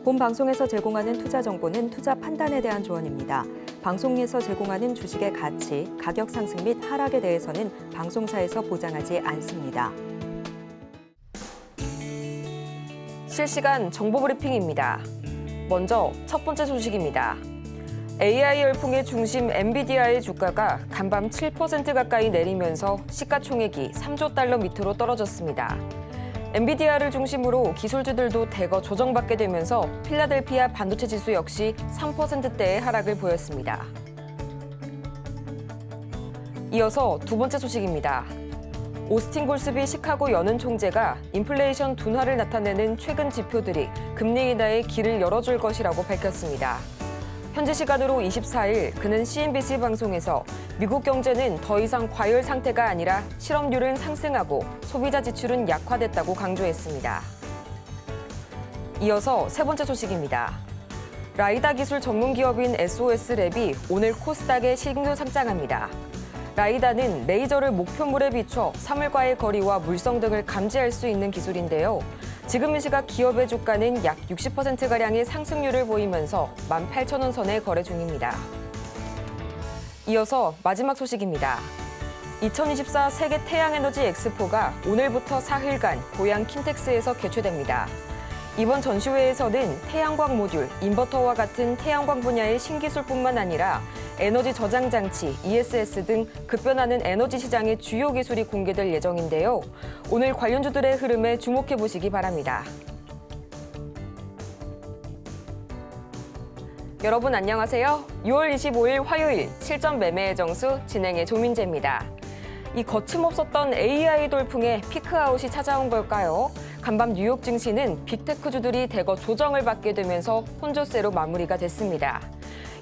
본 방송에서 제공하는 투자 정보는 투자 판단에 대한 조언입니다. 방송에서 제공하는 주식의 가치, 가격 상승 및 하락에 대해서는 방송사에서 보장하지 않습니다. 실시간 정보 브리핑입니다. 먼저 첫 번째 소식입니다. AI 열풍의 중심 엔비디아의 주가가 간밤 7% 가까이 내리면서 시가총액이 3조 달러 밑으로 떨어졌습니다. 엔비디아를 중심으로 기술주들도 대거 조정받게 되면서 필라델피아 반도체 지수 역시 3%대의 하락을 보였습니다. 이어서 두 번째 소식입니다. 오스틴 골스비 시카고 연은 총재가 인플레이션 둔화를 나타내는 최근 지표들이 금리 인하의 길을 열어줄 것이라고 밝혔습니다. 현지 시간으로 24일 그는 CNBC 방송에서 미국 경제는 더 이상 과열 상태가 아니라 실업률은 상승하고 소비자 지출은 약화됐다고 강조했습니다. 이어서 세 번째 소식입니다. 라이다 기술 전문 기업인 SOS랩이 오늘 코스닥에 신규 상장합니다. 라이다는 레이저를 목표물에 비춰 사물과의 거리와 물성 등을 감지할 수 있는 기술인데요. 지금 이 시각 기업의 주가는 약 60%가량의 상승률을 보이면서 18,000원 선에 거래 중입니다. 이어서 마지막 소식입니다. 2024 세계 태양에너지 엑스포가 오늘부터 4일간 고양 킨텍스에서 개최됩니다. 이번 전시회에서는 태양광 모듈, 인버터와 같은 태양광 분야의 신기술뿐만 아니라 에너지 저장 장치, ESS 등 급변하는 에너지 시장의 주요 기술이 공개될 예정인데요. 오늘 관련주들의 흐름에 주목해 보시기 바랍니다. 여러분 안녕하세요. 6월 25일 화요일 실전 매매의 정수 진행의 조민재입니다. 이 거침없었던 AI 돌풍에 피크아웃이 찾아온 걸까요? 간밤 뉴욕 증시는 빅테크주들이 대거 조정을 받게 되면서 혼조세로 마무리가 됐습니다.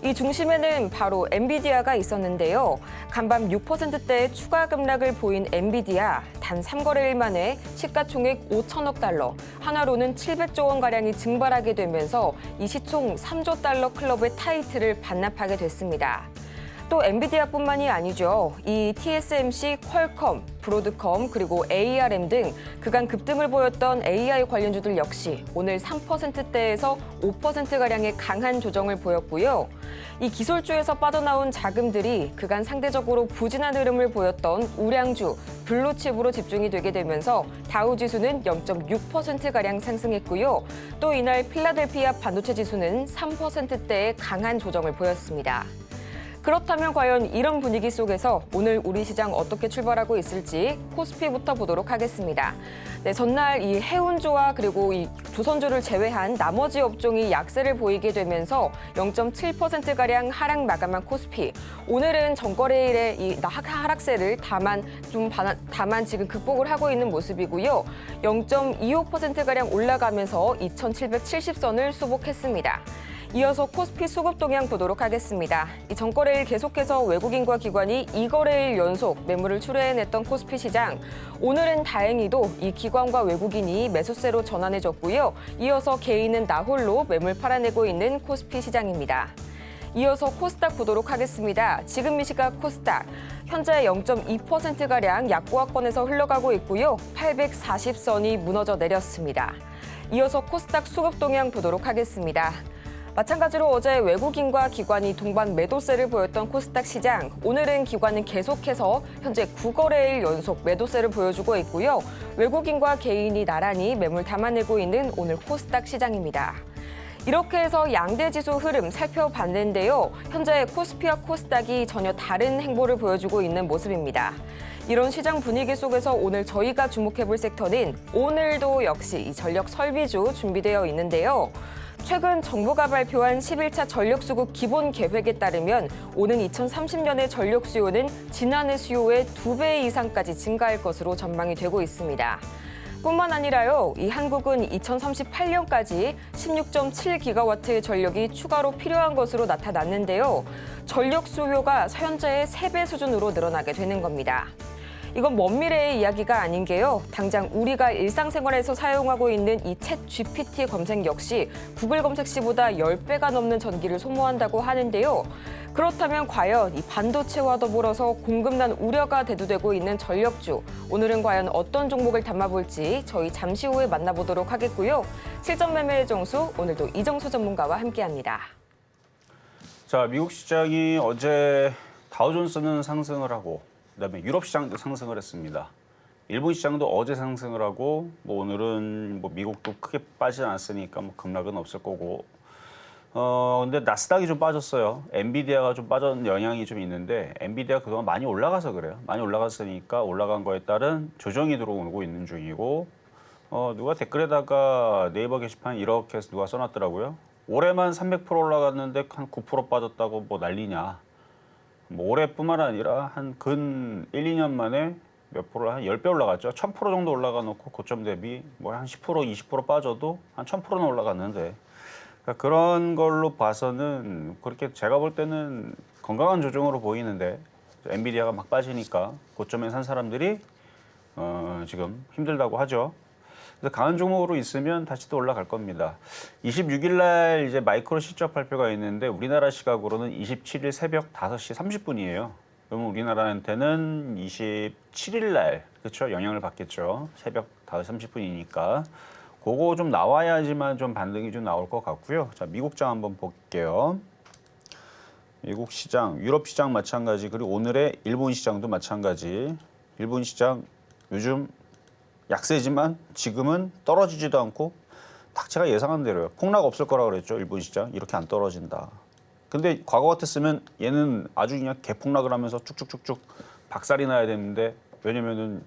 이 중심에는 바로 엔비디아가 있었는데요. 간밤 6%대의 추가 급락을 보인 엔비디아, 단 3거래일 만에 시가총액 5천억 달러, 하나로는 700조 원가량이 증발하게 되면서 이 시총 3조 달러 클럽의 타이틀을 반납하게 됐습니다. 또 엔비디아뿐만이 아니죠. 이 TSMC, 퀄컴, 브로드컴, 그리고 ARM 등 그간 급등을 보였던 AI 관련주들 역시 오늘 3%대에서 5%가량의 강한 조정을 보였고요. 이 기술주에서 빠져나온 자금들이 그간 상대적으로 부진한 흐름을 보였던 우량주, 블루칩으로 집중이 되게 되면서 다우지수는 0.6%가량 상승했고요. 또 이날 필라델피아 반도체 지수는 3%대의 강한 조정을 보였습니다. 그렇다면 과연 이런 분위기 속에서 오늘 우리 시장 어떻게 출발하고 있을지 코스피부터 보도록 하겠습니다. 네, 전날 이 해운주와 그리고 이 조선주를 제외한 나머지 업종이 약세를 보이게 되면서 0.7%가량 하락 마감한 코스피. 오늘은 전거래일에 이 하락세를 다만 지금 극복을 하고 있는 모습이고요. 0.25%가량 올라가면서 2,770선을 수복했습니다. 이어서 코스피 수급 동향 보도록 하겠습니다. 이 전거래일 계속해서 외국인과 기관이 2거래일 연속 매물을 출회해냈던 코스피 시장. 오늘은 다행히도 이 기관과 외국인이 매수세로 전환해졌고요. 이어서 개인은 나홀로 매물 팔아내고 있는 코스피 시장입니다. 이어서 코스닥 보도록 하겠습니다. 지금 이 시각 코스닥. 현재 0.2%가량 약보합권에서 흘러가고 있고요. 840선이 무너져 내렸습니다. 이어서 코스닥 수급 동향 보도록 하겠습니다. 마찬가지로 어제 외국인과 기관이 동반 매도세를 보였던 코스닥 시장. 오늘은 기관은 계속해서 현재 9거래일 연속 매도세를 보여주고 있고요. 외국인과 개인이 나란히 매물 담아내고 있는 오늘 코스닥 시장입니다. 이렇게 해서 양대 지수 흐름 살펴봤는데요. 현재 코스피와 코스닥이 전혀 다른 행보를 보여주고 있는 모습입니다. 이런 시장 분위기 속에서 오늘 저희가 주목해볼 섹터는 오늘도 역시 이 전력 설비주 준비되어 있는데요. 최근 정부가 발표한 11차 전력수급 기본 계획에 따르면 오는 2030년의 전력 수요는 지난해 수요의 2배 이상까지 증가할 것으로 전망이 되고 있습니다. 뿐만 아니라요, 이 한국은 2038년까지 16.7기가와트의 전력이 추가로 필요한 것으로 나타났는데요. 전력 수요가 현재의 3배 수준으로 늘어나게 되는 겁니다. 이건 먼 미래의 이야기가 아닌 게요. 당장 우리가 일상생활에서 사용하고 있는 이 챗 GPT 검색 역시 구글 검색 시보다 10배가 넘는 전기를 소모한다고 하는데요. 그렇다면 과연 이 반도체와 더불어서 공급난 우려가 대두되고 있는 전력주, 오늘은 과연 어떤 종목을 담아볼지 저희 잠시 후에 만나보도록 하겠고요. 실전 매매의 정수, 오늘도 이정수 전문가와 함께합니다. 자, 미국 시장이 어제 다우존스는 상승을 하고 그다음에 유럽 시장도 상승을 했습니다. 일본 시장도 어제 상승을 하고 오늘은 미국도 크게 빠지지 않았으니까 급락은 없을 거고. 근데 나스닥이 좀 빠졌어요. 엔비디아가 좀 빠진 영향이 좀 있는데 엔비디아 그동안 많이 올라가서 그래요. 많이 올라갔으니까 올라간 거에 따른 조정이 들어오고 있는 중이고. 누가 댓글에다가 네이버 게시판 이렇게 해서 누가 써놨더라고요. 올해만 300% 올라갔는데 한 9% 빠졌다고 난리냐. 올해뿐만 아니라 한 근 1, 2년 만에 몇 프로, 한 10배 올라갔죠. 1000% 정도 올라가 놓고 고점 대비 한 10%, 20% 빠져도 한 1000%는 올라갔는데 그러니까 그런 걸로 봐서는 그렇게 제가 볼 때는 건강한 조정으로 보이는데 엔비디아가 막 빠지니까 고점에 산 사람들이 지금 힘들다고 하죠. 그래서 강한 종목으로 있으면 다시 또 올라갈 겁니다. 26일 날 이제 마이크로 실적 발표가 있는데 우리나라 시각으로는 27일 새벽 5시 30분이에요. 그러면 우리나라한테는 27일 날 그렇죠? 영향을 받겠죠. 새벽 5시 30분이니까. 그거 좀 나와야지만 좀 반등이 좀 나올 것 같고요. 자, 미국장 한번 볼게요. 미국 시장, 유럽 시장 마찬가지, 그리고 오늘의 일본 시장도 마찬가지. 일본 시장 요즘 약세지만 지금은 떨어지지도 않고 딱 제가 예상한 대로요. 폭락 없을 거라 그랬죠. 일본 시장 이렇게 안 떨어진다. 근데 과거 같았으면 얘는 아주 그냥 개폭락을 하면서 쭉쭉쭉쭉 박살이 나야 되는데 왜냐면은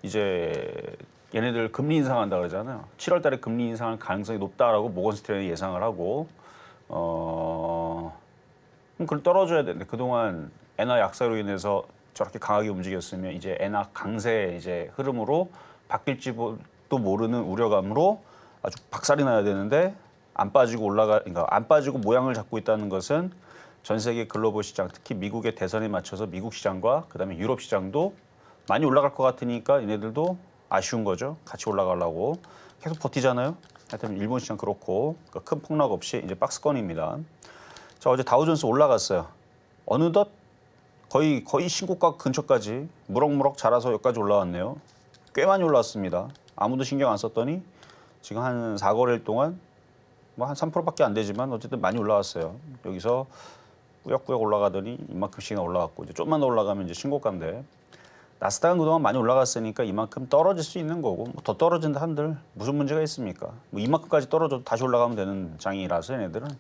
이제 얘네들 금리 인상한다 그러잖아요. 7월 달에 금리 인상할 가능성이 높다라고 모건스탠리 예상을 하고 그럼 떨어져야 되는데 그동안 엔화 약세로 인해서 저렇게 강하게 움직였으면 이제 엔화 강세 이제 흐름으로 바뀔지도 모르는 우려감으로 아주 박살이 나야 되는데 안 빠지고 그러니까 안 빠지고 모양을 잡고 있다는 것은 전 세계 글로벌 시장, 특히 미국의 대선에 맞춰서 미국 시장과 그다음에 유럽 시장도 많이 올라갈 것 같으니까 얘네들도 아쉬운 거죠. 같이 올라가려고 계속 버티잖아요. 하여튼 일본 시장 그렇고 큰 폭락 없이 이제 박스권입니다. 자, 어제 다우존스 올라갔어요. 어느덧 거의 신고가 근처까지 무럭무럭 자라서 여기까지 올라왔네요. 꽤 많이 올라왔습니다. 아무도 신경 안 썼더니 지금 한 4거래일 동안 한 3%밖에 안 되지만 어쨌든 많이 올라왔어요. 여기서 꾸역꾸역 올라가더니 이만큼씩이나 올라갔고 이제 좀만 더 올라가면 이제 신고가인데 나스닥은 그동안 많이 올라갔으니까 이만큼 떨어질 수 있는 거고 더 떨어진다 한들 무슨 문제가 있습니까? 이만큼까지 떨어져도 다시 올라가면 되는 장이라서 얘네들은. 자,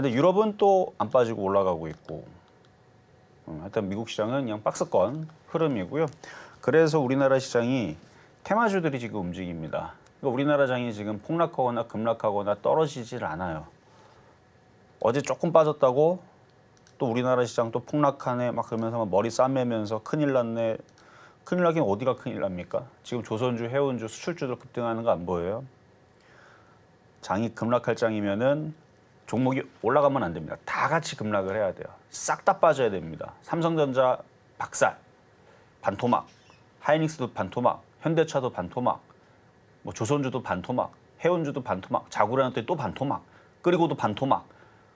근데 유럽은 또 안 빠지고 올라가고 있고 하여튼 미국 시장은 그냥 박스권 흐름이고요. 그래서 우리나라 시장이 테마주들이 지금 움직입니다. 그러니까 우리나라 장이 지금 폭락하거나 급락하거나 떨어지질 않아요. 어제 조금 빠졌다고 또 우리나라 시장 또 폭락하네 막 그러면서 막 머리 싸매면서 큰일 났네. 큰일 나긴 어디가 큰일 납니까? 지금 조선주, 해운주, 수출주들 급등하는 거 안 보여요? 장이 급락할 장이면은 종목이 올라가면 안 됩니다. 다 같이 급락을 해야 돼요. 싹 다 빠져야 됩니다. 삼성전자 박살, 반토막, 하이닉스도 반토막, 현대차도 반토막, 조선주도 반토막, 해운주도 반토막, 자구란한테 또 반토막, 그리고도 반토막.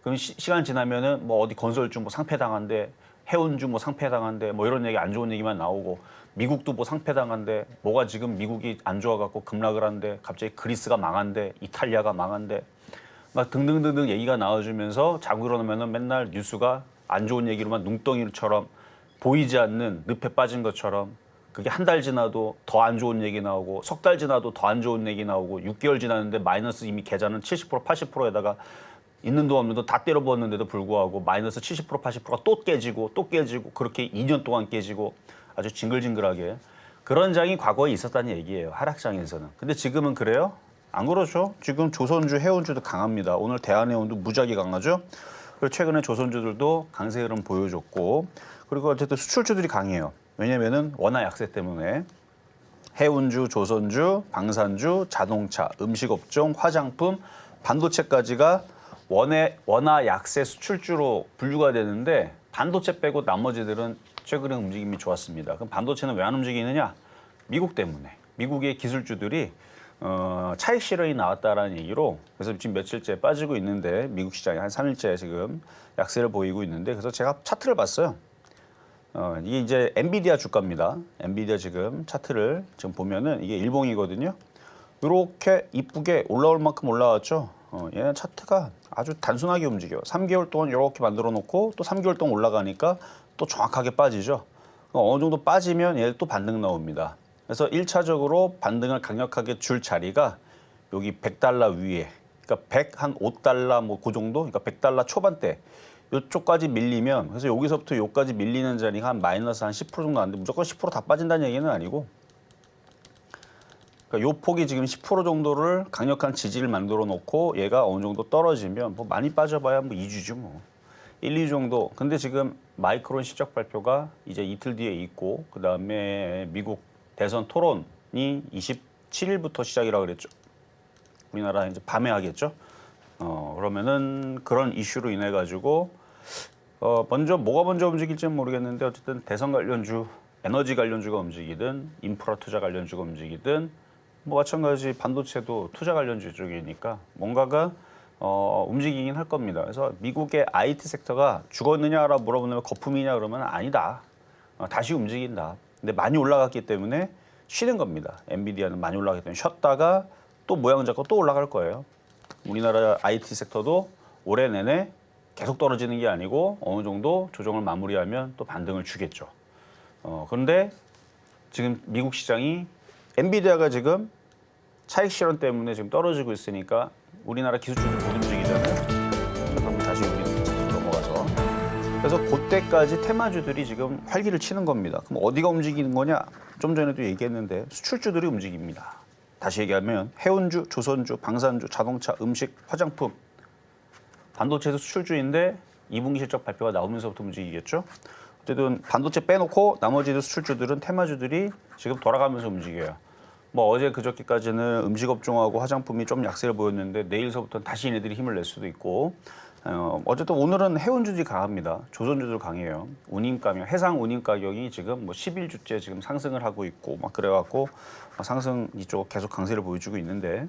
그럼 시간 지나면은 어디 건설주 상패당한대, 해운주 상패당한대, 이런 얘기 안 좋은 얘기만 나오고 미국도 상패당한대, 뭐가 지금 미국이 안 좋아갖고 급락을 한대, 갑자기 그리스가 망한대, 이탈리아가 망한대, 막 등등등등 얘기가 나와주면서 자고 일어나면은 맨날 뉴스가 안 좋은 얘기로만 눈덩이처럼 보이지 않는 늪에 빠진 것처럼 그게 한 달 지나도 더 안 좋은 얘기 나오고 석 달 지나도 더 안 좋은 얘기 나오고 6개월 지났는데 마이너스 이미 계좌는 70% 80%에다가 있는 돈 없는 돈 다 때려부었는데도 불구하고 마이너스 70% 80%가 또 깨지고 그렇게 2년 동안 깨지고 아주 징글징글하게 그런 장이 과거에 있었다는 얘기예요. 하락장에서는. 근데 지금은 그래요? 안 그렇죠. 지금 조선주, 해운주도 강합니다. 오늘 대한해운도 무지하게 강하죠. 그리고 최근에 조선주들도 강세 흐름 보여줬고 그리고 어쨌든 수출주들이 강해요. 왜냐면은 원화 약세 때문에 해운주, 조선주, 방산주, 자동차, 음식업종, 화장품, 반도체까지가 원화 약세 수출주로 분류가 되는데 반도체 빼고 나머지들은 최근에 움직임이 좋았습니다. 그럼 반도체는 왜 안 움직이느냐? 미국 때문에. 미국의 기술주들이 차익 실현이 나왔다라는 얘기로 그래서 지금 며칠째 빠지고 있는데 미국 시장이 한 3일째 지금 약세를 보이고 있는데 그래서 제가 차트를 봤어요. 이게 이제 엔비디아 주가입니다. 엔비디아 지금 차트를 지금 보면은 이게 일봉이거든요. 이렇게 이쁘게 올라올 만큼 올라왔죠. 얘는 차트가 아주 단순하게 움직여요. 3개월 동안 이렇게 만들어 놓고 또 3개월 동안 올라가니까 또 정확하게 빠지죠. 어느 정도 빠지면 얘 또 반등 나옵니다. 그래서 1차적으로 반등을 강력하게 줄 자리가 여기 100달러 위에, 그러니까 105달러 뭐 그 정도, 그러니까 100달러 초반대 이쪽까지 밀리면 그래서 여기서부터 여기까지 밀리는 자리가 한 마이너스 한 10% 정도 안 돼. 무조건 10% 다 빠진다는 얘기는 아니고 그러니까 요 폭이 지금 10% 정도를 강력한 지지를 만들어 놓고 얘가 어느 정도 떨어지면 뭐 많이 빠져봐야 뭐 2주죠 뭐. 1, 2주 정도. 근데 지금 마이크론 실적 발표가 이제 이틀 뒤에 있고 그다음에 미국 대선 토론이 27일부터 시작이라고 그랬죠. 우리나라 이제 밤에 하겠죠. 그러면은 그런 이슈로 인해 가지고 뭐가 먼저 움직일지는 모르겠는데 어쨌든 대선 관련주, 에너지 관련주가 움직이든 인프라 투자 관련주가 움직이든 뭐 마찬가지 반도체도 투자 관련주 쪽이니까 뭔가가 움직이긴 할 겁니다. 그래서 미국의 IT 섹터가 죽었느냐라고 물어보면 거품이냐 그러면 아니다. 다시 움직인다. 근데 많이 올라갔기 때문에 쉬는 겁니다. 엔비디아는 많이 올라갔기 때문에 쉬었다가 또 모양 잡고 또 올라갈 거예요. 우리나라 IT 섹터도 올해 내내 계속 떨어지는 게 아니고 어느 정도 조정을 마무리하면 또 반등을 주겠죠. 그런데 지금 미국 시장이 엔비디아가 지금 차익 실현 때문에 지금 떨어지고 있으니까 우리나라 기술주들 못 움직이잖아요. 자, 그럼 다시 우리 넘어가서. 그래서 그때까지 테마주들이 지금 활기를 치는 겁니다. 그럼 어디가 움직이는 거냐? 좀 전에도 얘기했는데 수출주들이 움직입니다. 다시 얘기하면 해운주, 조선주, 방산주, 자동차, 음식, 화장품. 반도체도 수출주인데 2분기 실적 발표가 나오면서부터 움직이겠죠. 어쨌든 반도체 빼놓고 나머지 수출주들은 테마주들이 지금 돌아가면서 움직여요. 뭐 어제 그저께까지는 음식업종하고 화장품이 좀 약세를 보였는데 내일서부터는 다시 얘네들이 힘을 낼 수도 있고 어쨌든 오늘은 해운주들이 강합니다. 조선주들 강해요. 운임가격, 해상 운임 가격이 지금 뭐 11주째 지금 상승을 하고 있고 막 그래갖고 상승 이쪽 계속 강세를 보여주고 있는데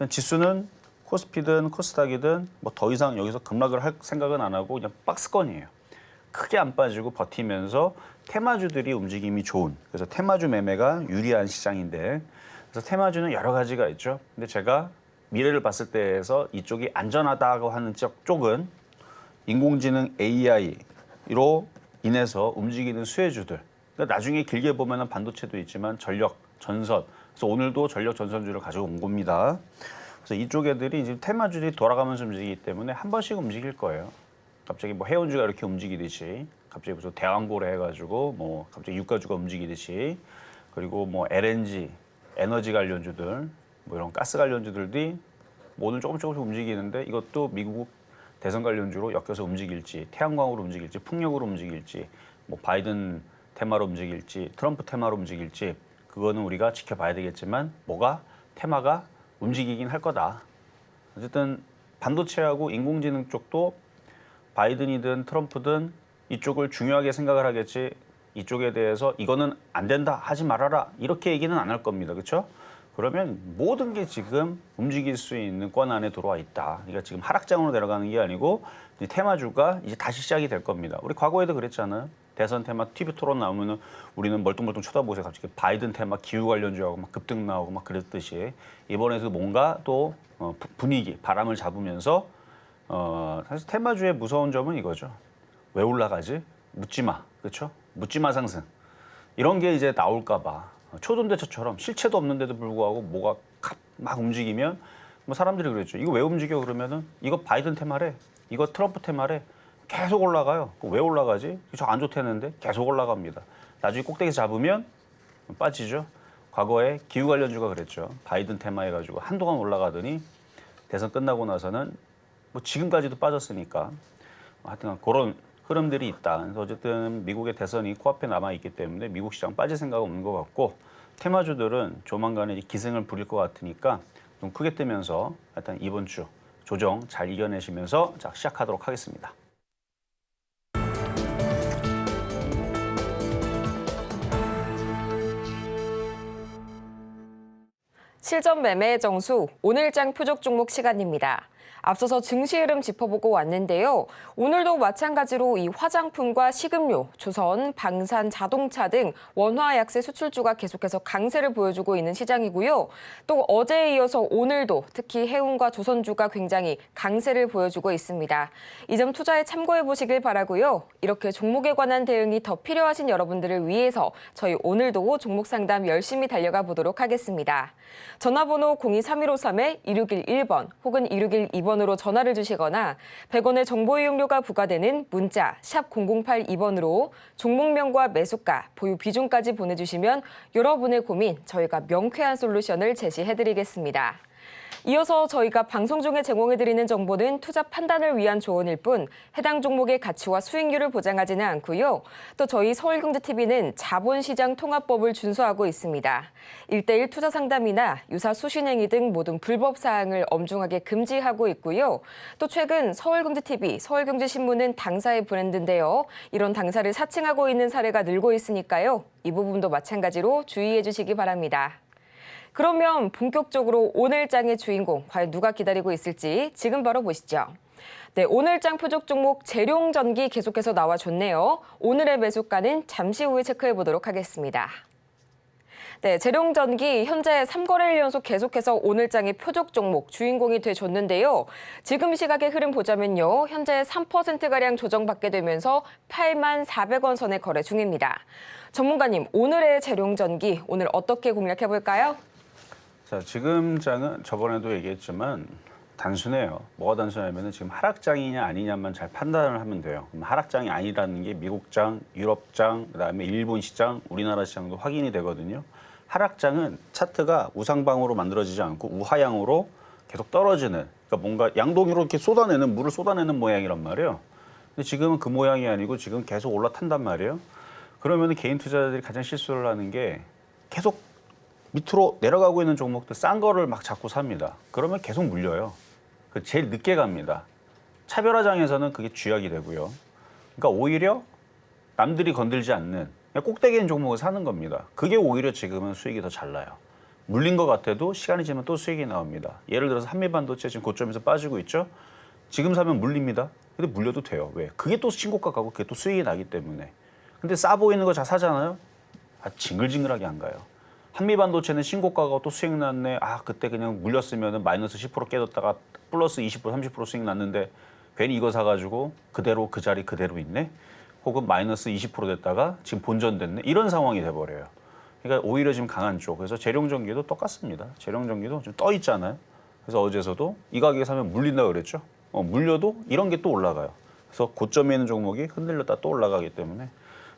지수는 코스피든 코스닥이든 뭐 더 이상 여기서 급락을 할 생각은 안 하고 그냥 박스권이에요. 크게 안 빠지고 버티면서 테마주들이 움직임이 좋은 그래서 테마주 매매가 유리한 시장인데 그래서 테마주는 여러 가지가 있죠. 근데 제가 미래를 봤을 때에서 이쪽이 안전하다고 하는 쪽은 인공지능 AI로 인해서 움직이는 수혜주들. 그러니까 나중에 길게 보면은 반도체도 있지만 전력, 전선. 그래서 오늘도 전력 전선주를 가지고 온 겁니다. 그래서 이쪽 애들이 지금 테마주들이 돌아가면서 움직이기 때문에 한 번씩 움직일 거예요. 갑자기 뭐 해운주가 이렇게 움직이듯이 갑자기 무슨 대왕고래 해가지고 뭐 갑자기 유가주가 움직이듯이 그리고 뭐 LNG, 에너지 관련주들 뭐 이런 가스 관련주들이 오늘 조금씩 움직이는데 이것도 미국 대선 관련주로 엮여서 움직일지 태양광으로 움직일지 풍력으로 움직일지 뭐 바이든 테마로 움직일지 트럼프 테마로 움직일지 그거는 우리가 지켜봐야 되겠지만 테마가 움직이긴 할 거다. 어쨌든 반도체하고 인공지능 쪽도 바이든이든 트럼프든 이쪽을 중요하게 생각을 하겠지 이쪽에 대해서 이거는 안 된다 하지 말아라 이렇게 얘기는 안 할 겁니다. 그렇죠? 그러면 모든 게 지금 움직일 수 있는 권 안에 들어와 있다. 그러니까 지금 하락장으로 내려가는 게 아니고 테마주가 이제 다시 시작이 될 겁니다. 우리 과거에도 그랬잖아요. 대선 테마 TV 토론 나오면은 우리는 멀뚱멀뚱 쳐다보고서 갑자기 바이든 테마 기후 관련주하고 막 급등 나오고 막 그랬듯이 이번에도 뭔가 또 분위기 바람을 잡으면서 사실 테마주의 무서운 점은 이거죠. 왜 올라가지? 묻지 마. 그렇죠? 묻지 마 상승. 이런 게 이제 나올까 봐. 초전대처처럼 실체도 없는데도 불구하고 뭐가 막 움직이면 뭐 사람들이 그랬죠. 이거 왜 움직여 그러면은 이거 바이든 테마래. 이거 트럼프 테마래. 계속 올라가요. 왜 올라가지? 저 안 좋다는데 계속 올라갑니다. 나중에 꼭대기 잡으면 빠지죠. 과거에 기후 관련주가 그랬죠. 바이든 테마 해가지고 한동안 올라가더니 대선 끝나고 나서는 뭐 지금까지도 빠졌으니까 하여튼 그런 흐름들이 있다. 그래서 어쨌든 미국의 대선이 코앞에 남아있기 때문에 미국 시장 빠질 생각은 없는 것 같고 테마주들은 조만간에 기승을 부릴 것 같으니까 좀 크게 뜨면서 하여튼 이번 주 조정 잘 이겨내시면서 자, 시작하도록 하겠습니다. 실전 매매의 정수, 오늘장 표적 종목 시간입니다. 앞서서 증시 흐름 짚어보고 왔는데요. 오늘도 마찬가지로 이 화장품과 식음료, 조선, 방산, 자동차 등 원화 약세 수출주가 계속해서 강세를 보여주고 있는 시장이고요. 또 어제에 이어서 오늘도 특히 해운과 조선주가 굉장히 강세를 보여주고 있습니다. 이 점 투자에 참고해 보시길 바라고요. 이렇게 종목에 관한 대응이 더 필요하신 여러분들을 위해서 저희 오늘도 종목 상담 열심히 달려가 보도록 하겠습니다. 전화번호 023153-2611번 혹은 2612번으로 전화를 주시거나 100원의 정보 이용료가 부과되는 문자 샵 0082번으로 종목명과 매수가, 보유 비중까지 보내주시면 여러분의 고민 저희가 명쾌한 솔루션을 제시해드리겠습니다. 이어서 저희가 방송 중에 제공해드리는 정보는 투자 판단을 위한 조언일 뿐 해당 종목의 가치와 수익률을 보장하지는 않고요. 또 저희 서울경제TV는 자본시장 통합법을 준수하고 있습니다. 1:1 투자 상담이나 유사 수신행위 등 모든 불법 사항을 엄중하게 금지하고 있고요. 또 최근 서울경제TV, 서울경제신문은 당사의 브랜드인데요. 이런 당사를 사칭하고 있는 사례가 늘고 있으니까요. 이 부분도 마찬가지로 주의해 주시기 바랍니다. 그러면 본격적으로 오늘장의 주인공 과연 누가 기다리고 있을지 지금 바로 보시죠. 네, 오늘장 표적 종목 재룡전기 계속해서 나와줬네요. 오늘의 매수가는 잠시 후에 체크해 보도록 하겠습니다. 네, 재룡전기 현재 3거래일 연속 계속해서 오늘장의 표적 종목 주인공이 돼줬는데요. 지금 시각의 흐름 보자면요. 현재 3%가량 조정받게 되면서 84,400원 선에 거래 중입니다. 전문가님, 오늘의 재룡전기 오늘 어떻게 공략해 볼까요? 자, 지금 장은 저번에도 얘기했지만 단순해요. 뭐가 단순하냐면 지금 하락장이냐 아니냐만 잘 판단을 하면 돼요. 하락장이 아니라는 게 미국장, 유럽장, 그다음에 일본 시장, 우리나라 시장도 확인이 되거든요. 하락장은 차트가 우상방으로 만들어지지 않고 우하향으로 계속 떨어지는, 그러니까 뭔가 양동이로 이렇게 쏟아내는, 물을 쏟아내는 모양이란 말이에요. 근데 지금은 그 모양이 아니고 지금 계속 올라탄단 말이에요. 그러면 개인 투자자들이 가장 실수를 하는 게 계속 밑으로 내려가고 있는 종목들 싼 거를 막 자꾸 삽니다. 그러면 계속 물려요. 제일 늦게 갑니다. 차별화장에서는 그게 쥐약이 되고요. 그러니까 오히려 남들이 건들지 않는 그냥 꼭대기 있는 종목을 사는 겁니다. 그게 오히려 지금은 수익이 더 잘 나요. 물린 것 같아도 시간이 지나면 또 수익이 나옵니다. 예를 들어서 한미반도체 지금 고점에서 빠지고 있죠. 지금 사면 물립니다. 근데 물려도 돼요. 왜? 그게 또 신고가 가고 그게 또 수익이 나기 때문에. 근데 싸 보이는 거 잘 사잖아요. 징글징글하게 안 가요. 한미반도체는 신고가가 또 수익 났네. 그때 그냥 물렸으면 마이너스 10% 깨졌다가 플러스 20%, 30% 수익 났는데 괜히 이거 사가지고 그대로 그 자리 그대로 있네. 혹은 마이너스 20% 됐다가 지금 본전됐네. 이런 상황이 돼버려요. 그러니까 오히려 지금 강한 쪽. 그래서 재룡전기도 똑같습니다. 재룡전기도 좀 떠 있잖아요. 그래서 어제서도 이 가격에 사면 물린다 그랬죠. 물려도 이런 게 또 올라가요. 그래서 고점에 있는 종목이 흔들렸다 또 올라가기 때문에.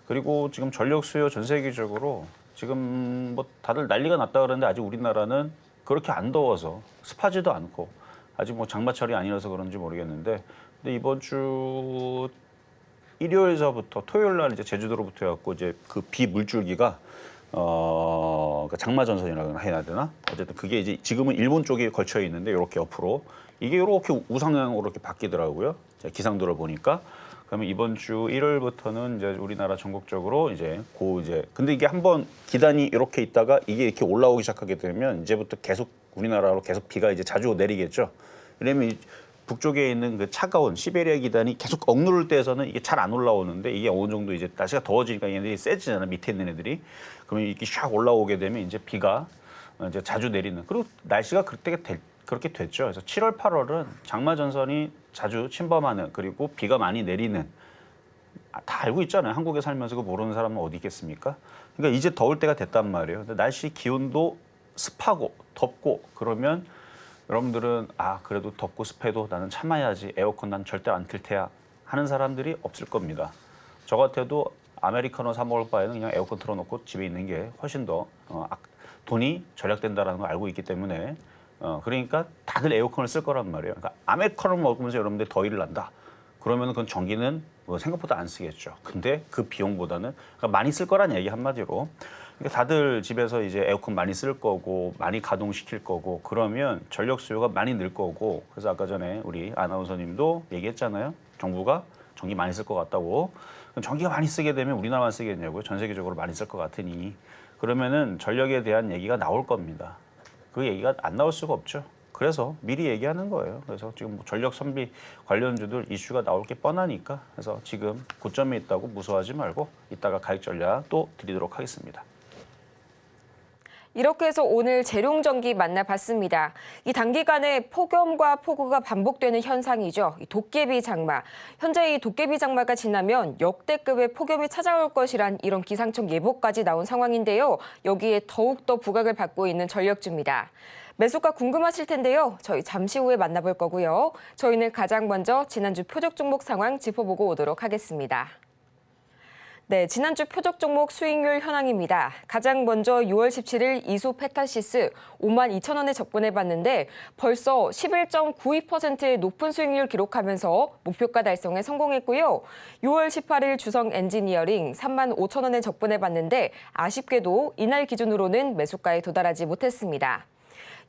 그리고 지금 전력 수요 전 세계적으로 지금 뭐 다들 난리가 났다 그러는데 아직 우리나라는 그렇게 안 더워서 습하지도 않고 아직 뭐 장마철이 아니라서 그런지 모르겠는데, 근데 이번 주 일요일서부터 토요일 날 이제 제주도로부터 해갖고 이제 그 비물줄기가 그러니까 장마전선이라고 해야 되나? 어쨌든 그게 이제 지금은 일본 쪽에 걸쳐 있는데 이렇게 옆으로 이게 이렇게 우상향으로 이렇게 바뀌더라고요. 기상도를 보니까. 그러면 이번 주 일요일부터는 이제 우리나라 전국적으로 이제 근데 이게 한번 기단이 이렇게 있다가 이게 이렇게 올라오기 시작하게 되면 이제부터 계속 우리나라로 계속 비가 이제 자주 내리겠죠. 왜냐면 북쪽에 있는 그 차가운 시베리아 기단이 계속 억누를 때에서는 이게 잘 안 올라오는데 이게 어느 정도 이제 날씨가 더워지니까 얘네들이 세지잖아, 밑에 있는 애들이. 그러면 이렇게 샥 올라오게 되면 이제 비가 이제 자주 내리는. 그리고 날씨가 그렇게 됐죠. 그래서 7월, 8월은 장마 전선이 자주 침범하는, 그리고 비가 많이 내리는. 다 알고 있잖아요. 한국에 살면서 그거 모르는 사람은 어디 있겠습니까? 그러니까 이제 더울 때가 됐단 말이에요. 근데 날씨 기온도 습하고 덥고 그러면 여러분들은 그래도 덥고 습해도 나는 참아야지, 에어컨 난 절대 안 틀 테야 하는 사람들이 없을 겁니다. 저 같아도 아메리카노 사 먹을 바에는 그냥 에어컨 틀어놓고 집에 있는 게 훨씬 더 돈이 절약된다는 걸 알고 있기 때문에 그러니까 다들 에어컨을 쓸 거란 말이에요. 그러니까 아메리카노 먹으면서 여러분들 더위를 난다. 그러면 그건 전기는 뭐 생각보다 안 쓰겠죠. 근데 그 비용보다는 그러니까 많이 쓸 거란 얘기 한마디로. 그러니까 다들 집에서 이제 에어컨 많이 쓸 거고 많이 가동시킬 거고 그러면 전력 수요가 많이 늘 거고, 그래서 아까 전에 우리 아나운서님도 얘기했잖아요. 정부가 전기 많이 쓸 것 같다고. 그럼 전기가 많이 쓰게 되면 우리나라만 쓰겠냐고요. 전 세계적으로 많이 쓸 것 같으니. 그러면은 전력에 대한 얘기가 나올 겁니다. 그 얘기가 안 나올 수가 없죠. 그래서 미리 얘기하는 거예요. 그래서 지금 뭐 전력 선비 관련주들 이슈가 나올 게 뻔하니까 그래서 지금 고점에 있다고 무서워하지 말고 이따가 가격 전략 또 드리도록 하겠습니다. 이렇게 해서 오늘 재룡전기 만나봤습니다. 이 단기간에 폭염과 폭우가 반복되는 현상이죠. 이 도깨비 장마. 현재 이 도깨비 장마가 지나면 역대급의 폭염이 찾아올 것이란 이런 기상청 예보까지 나온 상황인데요. 여기에 더욱더 부각을 받고 있는 전력주입니다. 매수가 궁금하실 텐데요. 저희 잠시 후에 만나볼 거고요. 저희는 가장 먼저 지난주 표적 종목 상황 짚어보고 오도록 하겠습니다. 네, 지난주 표적 종목 수익률 현황입니다. 가장 먼저 6월 17일 이수 페타시스 52,000원에 접근해봤는데 벌써 11.92%의 높은 수익률 기록하면서 목표가 달성에 성공했고요. 6월 18일 주성 엔지니어링 35,000원에 접근해봤는데 아쉽게도 이날 기준으로는 매수가에 도달하지 못했습니다.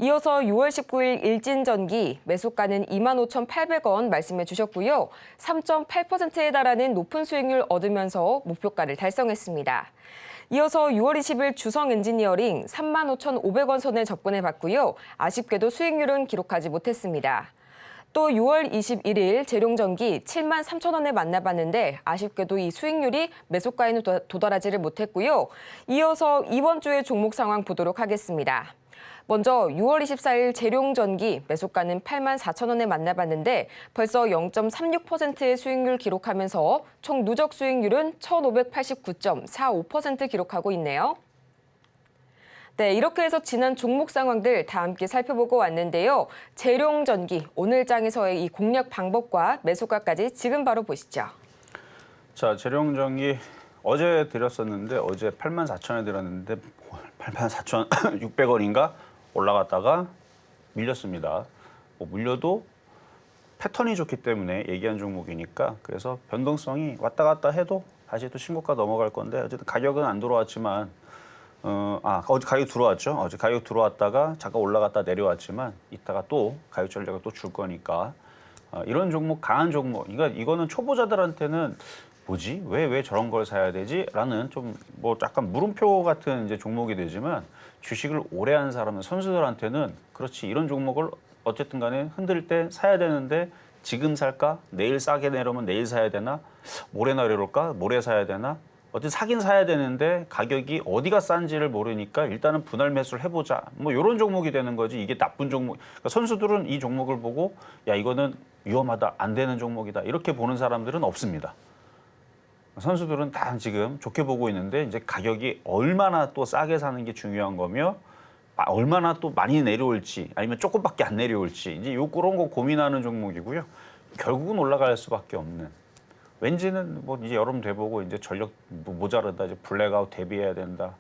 이어서 6월 19일 일진전기 매수가는 25,800원 말씀해 주셨고요. 3.8%에 달하는 높은 수익률 얻으면서 목표가를 달성했습니다. 이어서 6월 20일 주성 엔지니어링 35,500원 선에 접근해 봤고요. 아쉽게도 수익률은 기록하지 못했습니다. 또 6월 21일 재룡전기 73,000원에 만나봤는데 아쉽게도 이 수익률이 매수가에는 도달하지를 못했고요. 이어서 이번 주의 종목 상황 보도록 하겠습니다. 먼저 6월 24일 재룡전기 매수가는 84,000원에 만나봤는데 벌써 0.36%의 수익률 기록하면서 총 누적 수익률은 1,589.45% 기록하고 있네요. 네, 이렇게 해서 지난 종목 상황들 다 함께 살펴보고 왔는데요. 재룡전기 오늘장에서의 이 공략 방법과 매수가까지 지금 바로 보시죠. 자, 재룡전기 어제 드렸었는데 어제 84,000원에 드렸는데 84,600원인가 올라갔다가 밀렸습니다. 뭐 물려도 패턴이 좋기 때문에 얘기한 종목이니까 그래서 변동성이 왔다 갔다 해도 다시 또 신고가 넘어갈 건데 어쨌든 가격은 안 들어왔지만 어제 가격 들어왔죠. 어제 가격 들어왔다가 잠깐 올라갔다 내려왔지만 이따가 또 가격 전략을 또 줄 거니까 이런 종목 강한 종목. 그러니까 이거는 초보자들한테는 뭐지? 왜 저런 걸 사야 되지? 라는 좀 뭐 약간 물음표 같은 이제 종목이 되지만 주식을 오래 한 사람은 선수들한테는 그렇지 이런 종목을 어쨌든 간에 흔들 때 사야 되는데 지금 살까? 내일 싸게 내려면 내일 사야 되나? 모레나 내려올까? 모레 사야 되나? 어쨌든 사긴 사야 되는데 가격이 어디가 싼지를 모르니까 일단은 분할 매수를 해보자. 뭐 이런 종목이 되는 거지 이게 나쁜 종목. 그러니까 선수들은 이 종목을 보고 야 이거는 위험하다, 안 되는 종목이다 이렇게 보는 사람들은 없습니다. 선수들은 다 지금 좋게 보고 있는데 이제 가격이 얼마나 또 싸게 사는 게 중요한 거며 얼마나 또 많이 내려올지 아니면 조금밖에 안 내려올지 이제 그런 거 고민하는 종목이고요. 결국은 올라갈 수밖에 없는. 왠지는 뭐 이제 여름 돼보고 이제 전력 모자르다 이제 블랙아웃 대비해야 된다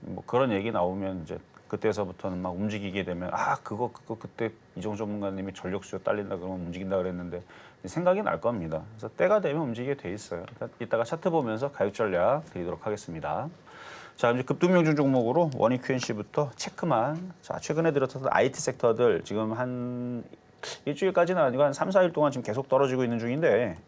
뭐 그런 얘기 나오면 이제 그때서부터는 막 움직이게 되면 그거 그때 이종 전문가님이 전력 수요 딸린다 그러면 움직인다 그랬는데 생각이 날 겁니다. 그래서 때가 되면 움직이게 돼 있어요. 이따가 차트 보면서 가격 전략 드리도록 하겠습니다. 자, 이제 급등명중 종목으로 원익 QNC부터 체크만. 자, 최근에 들었던 IT 섹터들 지금 한 일주일까지는 아니고 한 3, 4일 동안 지금 계속 떨어지고 있는 중인데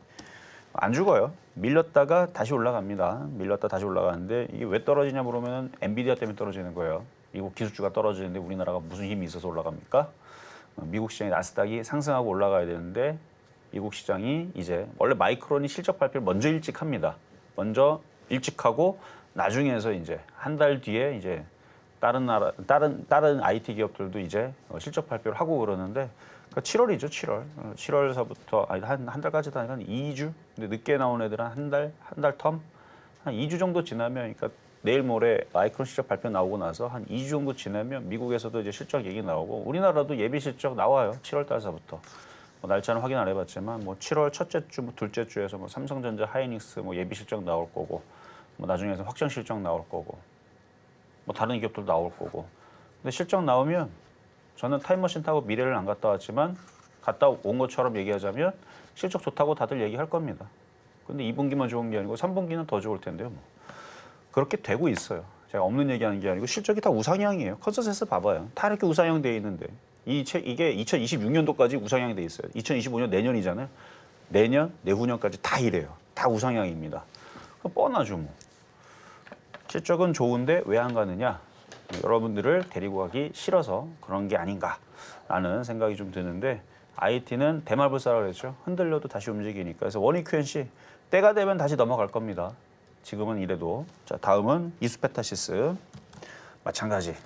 안 죽어요. 밀렸다가 다시 올라갑니다. 밀렸다 다시 올라가는데 이게 왜 떨어지냐 물으면 엔비디아 때문에 떨어지는 거예요. 미국 기술주가 떨어지는데 우리나라가 무슨 힘이 있어서 올라갑니까? 미국 시장이 나스닥이 상승하고 올라가야 되는데 미국 시장이 이제 원래 마이크론이 실적 발표를 먼저 일찍 합니다. 먼저 일찍 하고 나중에서 이제 한 달 뒤에 이제 다른 IT 기업들도 이제 실적 발표를 하고 그러는데 그러니까 7월이죠, 7월. 7월서부터 한 달까지도 아니라 한 2주. 근데 늦게 나온 애들은 한 달 텀. 한 2주 정도 지나면 그러니까 내일 모레 마이크론 실적 발표 나오고 나서 한 2주 정도 지나면 미국에서도 이제 실적 얘기 나오고 우리나라도 예비 실적 나와요. 7월 달서부터. 뭐 날짜는 확인 안 해봤지만 뭐 7월 첫째 주, 뭐 둘째 주에서 뭐 삼성전자, 하이닉스 뭐 예비 실적 나올 거고 뭐 나중에서 확정 실적 나올 거고 뭐 다른 기업들도 나올 거고. 근데 실적 나오면 저는 타임머신 타고 미래를 안 갔다 왔지만 갔다 온 것처럼 얘기하자면 실적 좋다고 다들 얘기할 겁니다. 근데 2분기만 좋은 게 아니고 3분기는 더 좋을 텐데요. 뭐. 그렇게 되고 있어요. 제가 없는 얘기하는 게 아니고 실적이 다 우상향이에요. 컨센서스 봐봐요. 다 이렇게 우상향 돼 있는데 이게 2026년도까지 우상향이 돼 있어요. 2025년 내년이잖아요. 내년, 내후년까지 다 이래요. 다 우상향입니다. 뻔하죠 뭐. 실적은 좋은데 왜 안 가느냐? 여러분들을 데리고 가기 싫어서 그런 게 아닌가라는 생각이 좀 드는데 IT는 대말불사라고 그랬죠. 흔들려도 다시 움직이니까. 그래서 원익 QNC 때가 되면 다시 넘어갈 겁니다. 지금은 이래도. 자, 다음은 이수페타시스. 마찬가지.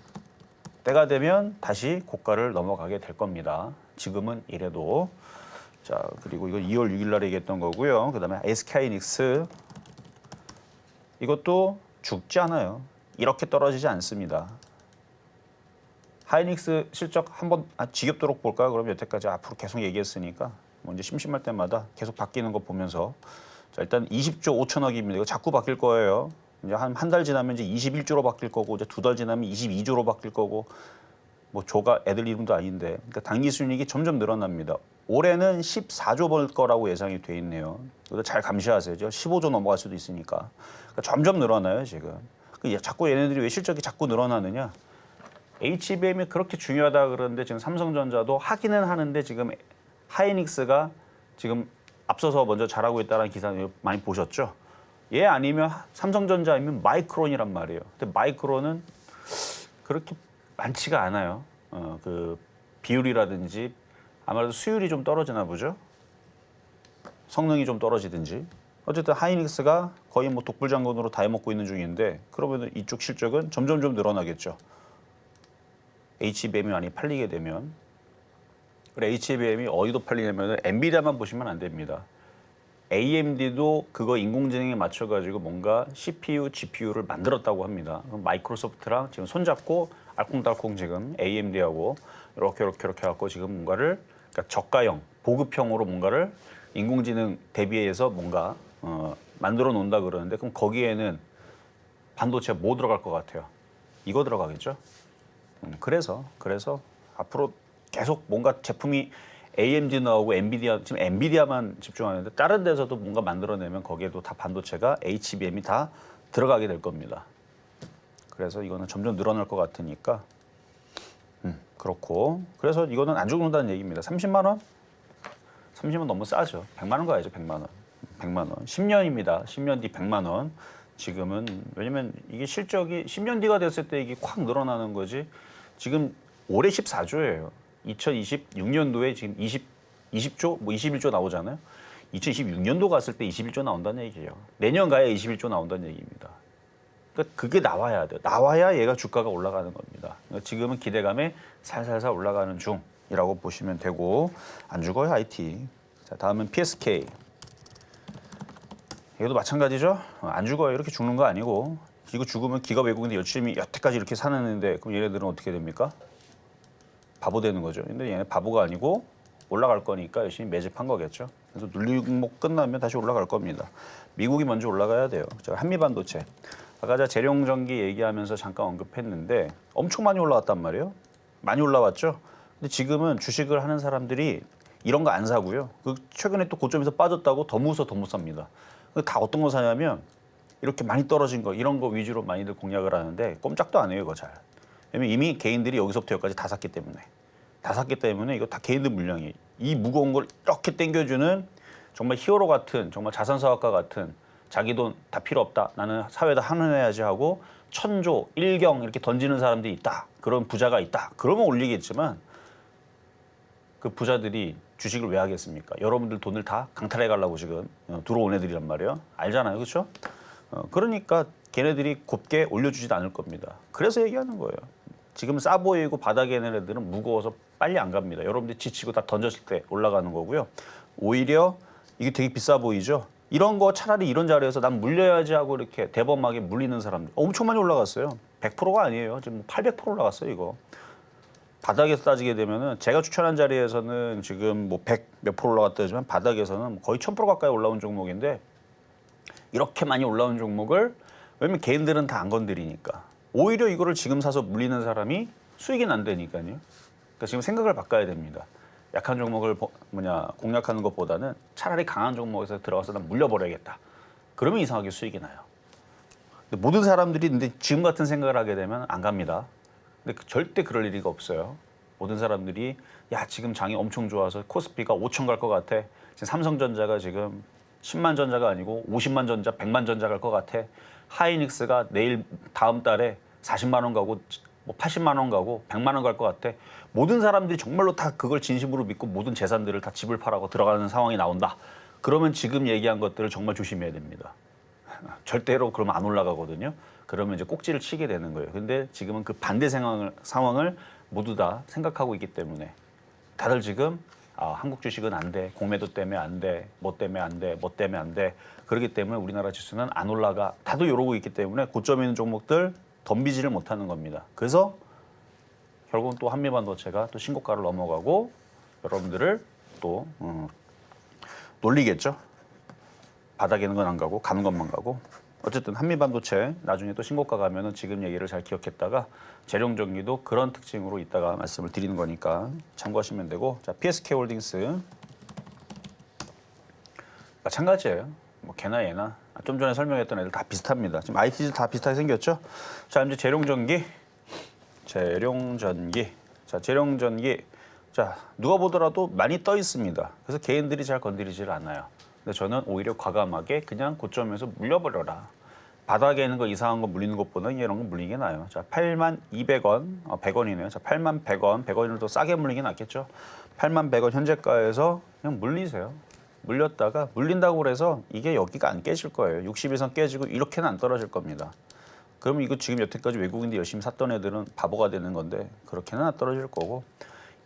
때가 되면 다시 고가를 넘어가게 될 겁니다. 지금은 이래도. 자, 그리고 이거 2월 6일 날 얘기했던 거고요. 그다음에 SK하이닉스. 이것도 죽지 않아요. 이렇게 떨어지지 않습니다. 하이닉스 실적 한번 지겹도록 볼까요? 그럼 여태까지 앞으로 계속 얘기했으니까 뭐 이제 심심할 때마다 계속 바뀌는 거 보면서 자, 일단 20조 5천억입니다. 이거 자꾸 바뀔 거예요. 이제 한 달 지나면 이제 21조로 바뀔 거고 이제 2달 지나면 22조로 바뀔 거고 뭐 조가 애들 이름도 아닌데 그러니까 당기 순이익이 점점 늘어납니다. 올해는 14조 벌 거라고 예상이 돼 있네요. 이거 잘 감시하세요. 15조 넘어갈 수도 있으니까. 그러니까 점점 늘어나요 지금. 자꾸 얘네들이 왜 실적이 자꾸 늘어나느냐? HBM이 그렇게 중요하다 그러는데 지금 삼성전자도 하기는 하는데 지금 하이닉스가 지금 앞서서 먼저 잘하고 있다는 기사 많이 보셨죠? 얘 아니면 삼성전자 아니면 마이크론이란 말이에요. 근데 마이크론은 그렇게 많지가 않아요. 그 비율이라든지 아무래도 수율이 좀 떨어지나 보죠. 성능이 좀 떨어지든지. 어쨌든 하이닉스가 거의 뭐 독불장군으로 다 해먹고 있는 중인데 그러면 이쪽 실적은 점점 좀 늘어나겠죠. HBM이 많이 팔리게 되면. 그래 HBM이 어디도 팔리냐면 엔비디아만 보시면 안 됩니다. AMD도 그거 인공지능에 맞춰가지고 뭔가 CPU, GPU를 만들었다고 합니다. 마이크로소프트랑 지금 손잡고 알콩달콩 지금 AMD하고 이렇게 해갖고 지금 뭔가를 그러니까 저가형, 보급형으로 뭔가를 인공지능 대비해서 뭔가 만들어 놓는다 그러는데 그럼 거기에는 반도체가 뭐 들어갈 것 같아요? 이거 들어가겠죠? 그래서 앞으로 계속 뭔가 제품이 AMD 나오고 엔비디아 지금 엔비디아만 집중하는데 다른 데서도 뭔가 만들어내면 거기에도 다 반도체가 HBM이 다 들어가게 될 겁니다. 그래서 이거는 점점 늘어날 것 같으니까 그렇고 그래서 이거는 안 죽는다는 얘기입니다. 30만 원? 30만 원 너무 싸죠. 100만 원 가야죠. 100만 원. 100만 원. 10년입니다. 10년 뒤 100만 원. 지금은 왜냐면 이게 실적이 10년 뒤가 됐을 때 이게 확 늘어나는 거지. 지금 올해 14조예요. 2026년도에 지금 20조, 뭐 21조 나오잖아요. 2026년도 갔을 때 21조 나온다는 얘기예요. 내년 가야 21조 나온다는 얘기입니다. 그러니까 그게 나와야 돼요. 나와야 얘가 주가가 올라가는 겁니다. 그러니까 지금은 기대감에 살살살 올라가는 중이라고 보시면 되고 안 죽어요 IT. 자 다음은 PSK. 이것도 마찬가지죠. 안 죽어요. 이렇게 죽는 거 아니고 이거 죽으면 기가 외국인데 열심히 여태까지 이렇게 사는데 그럼 얘네들은 어떻게 됩니까? 바보 되는 거죠. 근데 얘네 바보가 아니고 올라갈 거니까 열심히 매집한 거겠죠. 그래서 눌림목 끝나면 다시 올라갈 겁니다. 미국이 먼저 올라가야 돼요. 제가 한미반도체. 아까 제가 재룡전기 얘기하면서 잠깐 언급했는데 엄청 많이 올라왔단 말이에요. 많이 올라왔죠. 근데 지금은 주식을 하는 사람들이 이런 거 안 사고요. 최근에 또 고점에서 빠졌다고 더 무서 더 못 삽니다. 다 어떤 거 사냐면 이렇게 많이 떨어진 거 이런 거 위주로 많이들 공략을 하는데 꼼짝도 안 해요 이거 잘. 왜냐면 이미 개인들이 여기서부터 여기까지 다 샀기 때문에 이거 다 개인들 물량이 이 무거운 걸 이렇게 당겨주는 정말 히어로 같은 정말 자산사업가 같은 자기 돈 다 필요 없다 나는 사회에다 환원해야지 하고 1000조 1경 이렇게 던지는 사람들이 있다 그런 부자가 있다 그러면 올리겠지만 그 부자들이 주식을 왜 하겠습니까? 여러분들 돈을 다 강탈해 가려고 지금 들어온 애들이란 말이에요. 알잖아요. 그렇죠? 그러니까 걔네들이 곱게 올려주지도 않을 겁니다. 그래서 얘기하는 거예요. 지금 싸 보이고 바닥에 있는 애들은 무거워서 빨리 안 갑니다. 여러분들이 지치고 다 던졌을 때 올라가는 거고요. 오히려 이게 되게 비싸 보이죠? 이런 거 차라리 이런 자리에서 난 물려야지 하고 이렇게 대범하게 물리는 사람들 엄청 많이 올라갔어요. 100%가 아니에요. 지금 800% 올라갔어요, 이거. 바닥에서 따지게 되면은 제가 추천한 자리에서는 지금 뭐 100 몇 프로 올라갔다지만 바닥에서는 거의 1000% 가까이 올라온 종목인데 이렇게 많이 올라온 종목을 왜냐면 개인들은 다 안 건드리니까 오히려 이거를 지금 사서 물리는 사람이 수익이 난다니까요. 그러니까 지금 생각을 바꿔야 됩니다. 약한 종목을 공략하는 것보다는 차라리 강한 종목에서 들어가서 난 물려버려야겠다. 그러면 이상하게 수익이 나요. 근데 모든 사람들이 근데 지금 같은 생각을 하게 되면 안 갑니다. 근데 절대 그럴 일이 없어요. 모든 사람들이 야 지금 장이 엄청 좋아서 코스피가 5천 갈 것 같아. 지금 삼성전자가 지금 10만 전자가 아니고 50만 전자, 100만 전자 갈 것 같아. 하이닉스가 내일 다음 달에 40만 원 가고 뭐 80만 원 가고 100만 원 갈 것 같아. 모든 사람들이 정말로 다 그걸 진심으로 믿고 모든 재산들을 다 집을 팔아고 들어가는 상황이 나온다. 그러면 지금 얘기한 것들을 정말 조심해야 됩니다. 절대로 그러면 안 올라가거든요. 그러면 이제 꼭지를 치게 되는 거예요. 근데 지금은 그 반대 상황을 모두 다 생각하고 있기 때문에 다들 지금 한국 주식은 안 돼. 공매도 때문에 안 돼. 뭐 때문에 안 돼. 뭐 때문에 안 돼. 그렇기 때문에 우리나라 지수는 안 올라가. 다들 이러고 있기 때문에 고점에 있는 종목들 덤비지를 못하는 겁니다. 그래서 결국은 또 한미반도체가 또 신고가를 넘어가고 여러분들을 또 놀리겠죠. 바닥에는 건 안 가고 가는 것만 가고. 어쨌든 한미반도체 나중에 또 신고가 가면은 지금 얘기를 잘 기억했다가 재룡전기도 그런 특징으로 이따가 말씀을 드리는 거니까 참고하시면 되고. 자, PSK홀딩스 마찬가지예요. 뭐 걔나 얘나 좀 전에 설명했던 애들 다 비슷합니다. 지금 IT도 다 비슷하게 생겼죠. 자, 이제 재룡전기. 자, 재룡전기. 자, 누가 보더라도 많이 떠 있습니다. 그래서 개인들이 잘 건드리질 않아요. 근데 저는 오히려 과감하게 그냥 고점에서 물려버려라. 바닥에 있는 거 이상한 거 물리는 것보다 이런 거 물리는 게 나아요. 자, 82,100원, 100원이네요. 자, 81,100원, 100원을 더 싸게 물리는 게 낫겠죠. 81,100원 현재가에서 그냥 물리세요. 물렸다가 물린다고 그래서 이게 여기가 안 깨질 거예요. 60일선 깨지고 이렇게는 안 떨어질 겁니다. 그러면 이거 지금 여태까지 외국인들이 열심히 샀던 애들은 바보가 되는 건데 그렇게는 안 떨어질 거고.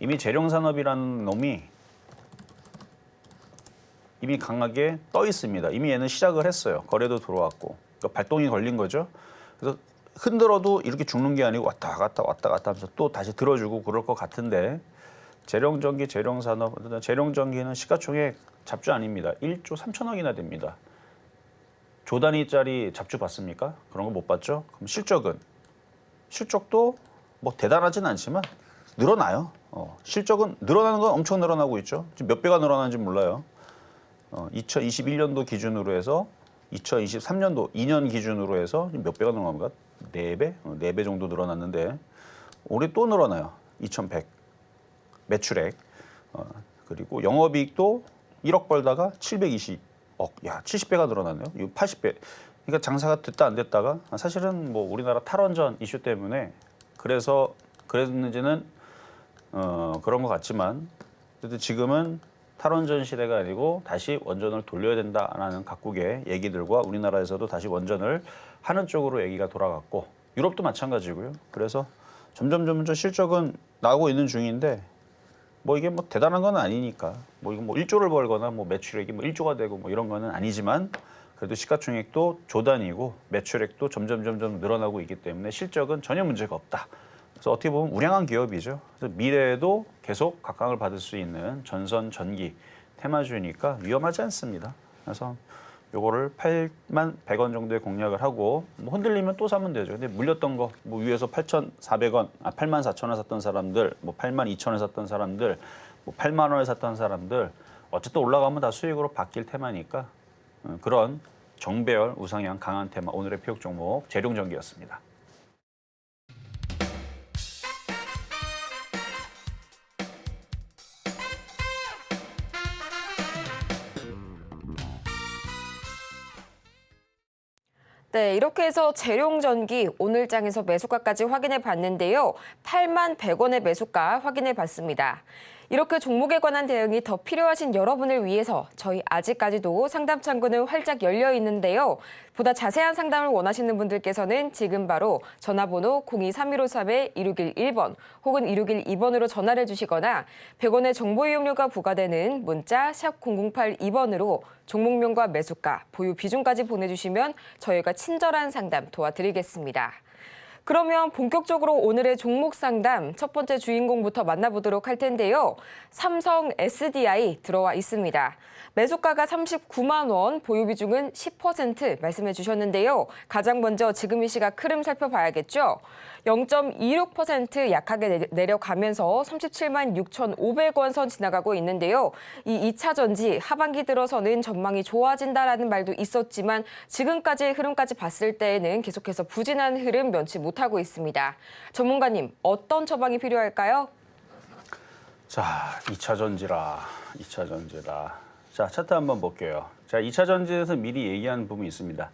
이미 재룡산업이라는 놈이 이미 강하게 떠 있습니다. 이미 얘는 시작을 했어요. 거래도 들어왔고. 그러니까 발동이 걸린 거죠. 그래서 흔들어도 이렇게 죽는 게 아니고 왔다 갔다 하면서 또 다시 들어주고 그럴 것 같은데 재룡전기, 재룡산업, 재룡전기는 시가총액 잡주 아닙니다. 1조 3천억이나 됩니다. 조 단위짜리 잡주 봤습니까? 그런 거 못 봤죠? 그럼 실적도 뭐 대단하진 않지만 늘어나요. 실적은 늘어나는 건 엄청 늘어나고 있죠. 지금 몇 배가 늘어나는지 몰라요. 2021년도 기준으로 해서 2023년도 2년 기준으로 해서 몇 배가 늘어난 건가? 4배? 4배 정도 늘어났는데 올해 또 늘어나요. 2,100 매출액. 그리고 영업이익도 1억 벌다가 720억. 야, 70배가 늘어났네요. 이거 80배. 그러니까 장사가 됐다 안 됐다가 사실은 뭐 우리나라 탈원전 이슈 때문에 그랬는지는 그런 것 같지만 그래도 지금은 탈원전 시대가 아니고 다시 원전을 돌려야 된다라는 각국의 얘기들과 우리나라에서도 다시 원전을 하는 쪽으로 얘기가 돌아갔고 유럽도 마찬가지고요. 그래서 점점 실적은 나오고 있는 중인데 뭐 이게 뭐 대단한 건 아니니까 뭐 이거 뭐 1조를 벌거나 뭐 매출액이 뭐 1조가 되고 뭐 이런 거는 아니지만 그래도 시가총액도 조 단위고 매출액도 점점 늘어나고 있기 때문에 실적은 전혀 문제가 없다. 그래서 어떻게 보면 우량한 기업이죠. 그래서 미래에도 계속 각광을 받을 수 있는 전선 전기 테마주니까 위험하지 않습니다. 그래서 요거를 81,100원 정도에 공략을 하고 뭐 흔들리면 또 사면 되죠. 근데 물렸던 거 뭐 위에서 8,400원, 84,000원 샀던 사람들, 뭐 82,000원 샀던 사람들, 뭐 8만 원에 샀던 사람들 어쨌든 올라가면 다 수익으로 바뀔 테마니까 그런 정배열 우상향 강한 테마 오늘의 표적 종목 재룡전기였습니다. 네, 이렇게 해서 재룡전기 오늘 장에서 매수가까지 확인해 봤는데요. 81,100원의 매수가 확인해 봤습니다. 이렇게 종목에 관한 대응이 더 필요하신 여러분을 위해서 저희 아직까지도 상담 창구는 활짝 열려 있는데요. 보다 자세한 상담을 원하시는 분들께서는 지금 바로 전화번호 023153-2611번 혹은 2612번으로 전화를 주시거나 100원의 정보 이용료가 부과되는 문자 샵 0082번으로 종목명과 매수가, 보유 비중까지 보내주시면 저희가 친절한 상담 도와드리겠습니다. 그러면 본격적으로 오늘의 종목 상담 첫 번째 주인공부터 만나보도록 할 텐데요. 삼성 SDI 들어와 있습니다. 매수가가 39만 원, 보유 비중은 10% 말씀해 주셨는데요. 가장 먼저 지금 이 시각 흐름 살펴봐야겠죠. 0.26% 약하게 내려가면서 37만 6,500원 선 지나가고 있는데요. 이 2차 전지 하반기 들어서는 전망이 좋아진다라는 말도 있었지만 지금까지의 흐름까지 봤을 때에는 계속해서 부진한 흐름 면치 못하고 있습니다. 전문가님, 어떤 처방이 필요할까요? 자, 2차 전지라. 자, 차트 한번 볼게요. 자, 2차 전지에서 미리 얘기한 부분이 있습니다.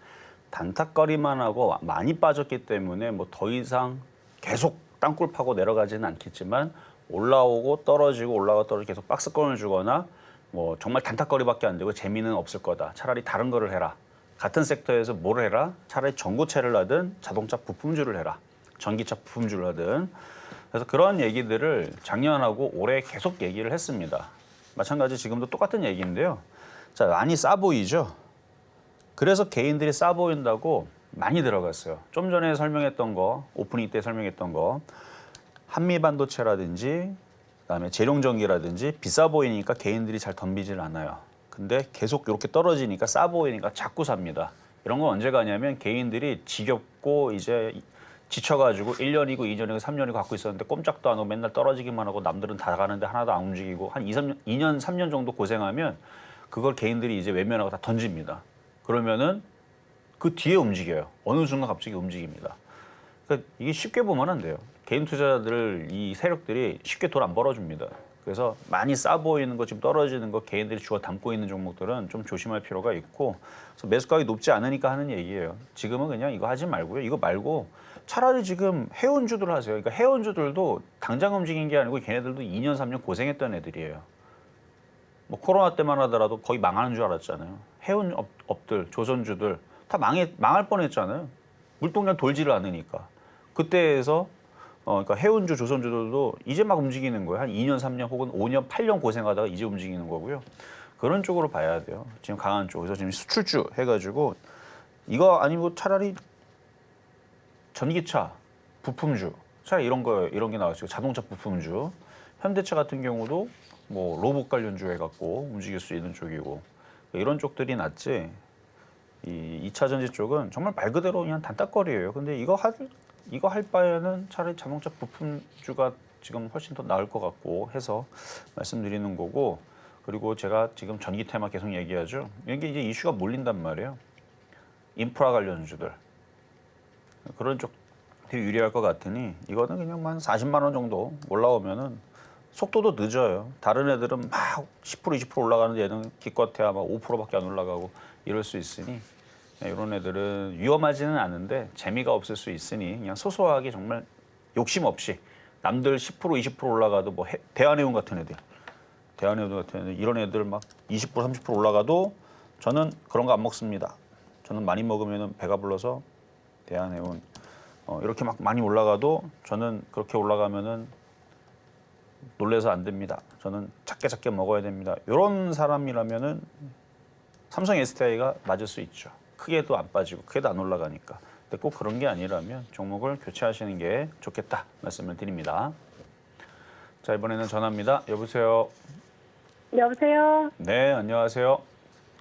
단탁거리만 하고 많이 빠졌기 때문에 뭐 더 이상 계속 땅굴 파고 내려가지는 않겠지만 올라오고 떨어지고 올라가 떨어지고 계속 박스권을 주거나 뭐 정말 단탁거리밖에 안 되고 재미는 없을 거다. 차라리 다른 거를 해라. 같은 섹터에서 뭘 해라? 차라리 전고체를 하든 자동차 부품주를 해라. 전기차 부품주를 하든. 그래서 그런 얘기들을 작년하고 올해 계속 얘기를 했습니다. 마찬가지 지금도 똑같은 얘기인데요. 자, 많이 싸 보이죠? 그래서 개인들이 싸 보인다고 많이 들어갔어요. 좀 전에 설명했던 거, 오프닝 때 설명했던 거, 한미반도체라든지 그다음에 재룡전기라든지 비싸 보이니까 개인들이 잘 덤비질 않아요. 근데 계속 이렇게 떨어지니까 싸 보이니까 자꾸 삽니다. 이런 건 언제 가냐면 개인들이 지겹고 이제 지쳐가지고 1년이고 2년이고 3년이고 갖고 있었는데 꼼짝도 안 하고 맨날 떨어지기만 하고 남들은 다 가는데 하나도 안 움직이고 한 2년, 3년 정도 고생하면 그걸 개인들이 이제 외면하고 다 던집니다. 그러면은 그 뒤에 움직여요. 어느 순간 갑자기 움직입니다. 그러니까 이게 쉽게 보면 안 돼요. 개인 투자자들 이 세력들이 쉽게 돈 안 벌어줍니다. 그래서 많이 싸 보이는 거 지금 떨어지는 거 개인들이 주워 담고 있는 종목들은 좀 조심할 필요가 있고 그래서 매수가격이 높지 않으니까 하는 얘기예요. 지금은 그냥 이거 하지 말고요. 이거 말고 차라리 지금 해운주들 하세요. 그러니까 해운주들도 당장 움직인 게 아니고 걔네들도 2년, 3년 고생했던 애들이에요. 뭐 코로나 때만 하더라도 거의 망하는 줄 알았잖아요. 해운업들, 조선주들 다 망할 뻔했잖아요. 물동량 돌지를 않으니까. 그때에서 그러니까 해운주, 조선주들도 이제 막 움직이는 거예요. 한 2년, 3년 혹은 5년, 8년 고생하다가 이제 움직이는 거고요. 그런 쪽으로 봐야 돼요. 지금 강한 쪽. 그래서 지금 수출주 해가지고 이거 아니고 차라리 전기차, 부품주, 차라리 이런 게 나왔어요. 자동차 부품주. 현대차 같은 경우도 뭐 로봇 관련주 해갖고 움직일 수 있는 쪽이고 이런 쪽들이 낫지. 이 2차 전지 쪽은 정말 말 그대로 그냥 단딱거리예요. 근데 이거 할 바에는 차라리 자동차 부품주가 지금 훨씬 더 나을 것 같고 해서 말씀드리는 거고 그리고 제가 지금 전기 테마 계속 얘기하죠. 이게 이제 이슈가 몰린단 말이에요. 인프라 관련주들 그런 쪽들이 유리할 것 같으니 이거는 그냥 한 40만 원 정도 올라오면은 속도도 늦어요. 다른 애들은 막 10% 20% 올라가는데 얘는 기껏해야 막 5%밖에 안 올라가고 이럴 수 있으니 이런 애들은 위험하지는 않은데 재미가 없을 수 있으니 그냥 소소하게 정말 욕심 없이 남들 10% 20% 올라가도 뭐 대한해운 같은 애들 이런 애들 막 20% 30% 올라가도 저는 그런 거 안 먹습니다. 저는 많이 먹으면 배가 불러서 대한해운 이렇게 막 많이 올라가도 저는 그렇게 올라가면은 놀래서 안 됩니다. 저는 작게 먹어야 됩니다. 이런 사람이라면은 삼성 SDI가 맞을 수 있죠. 크게도 안 빠지고 크게도 안 올라가니까. 근데 꼭 그런 게 아니라면 종목을 교체하시는 게 좋겠다 말씀을 드립니다. 자, 이번에는 전화입니다. 여보세요. 여보세요. 네, 안녕하세요.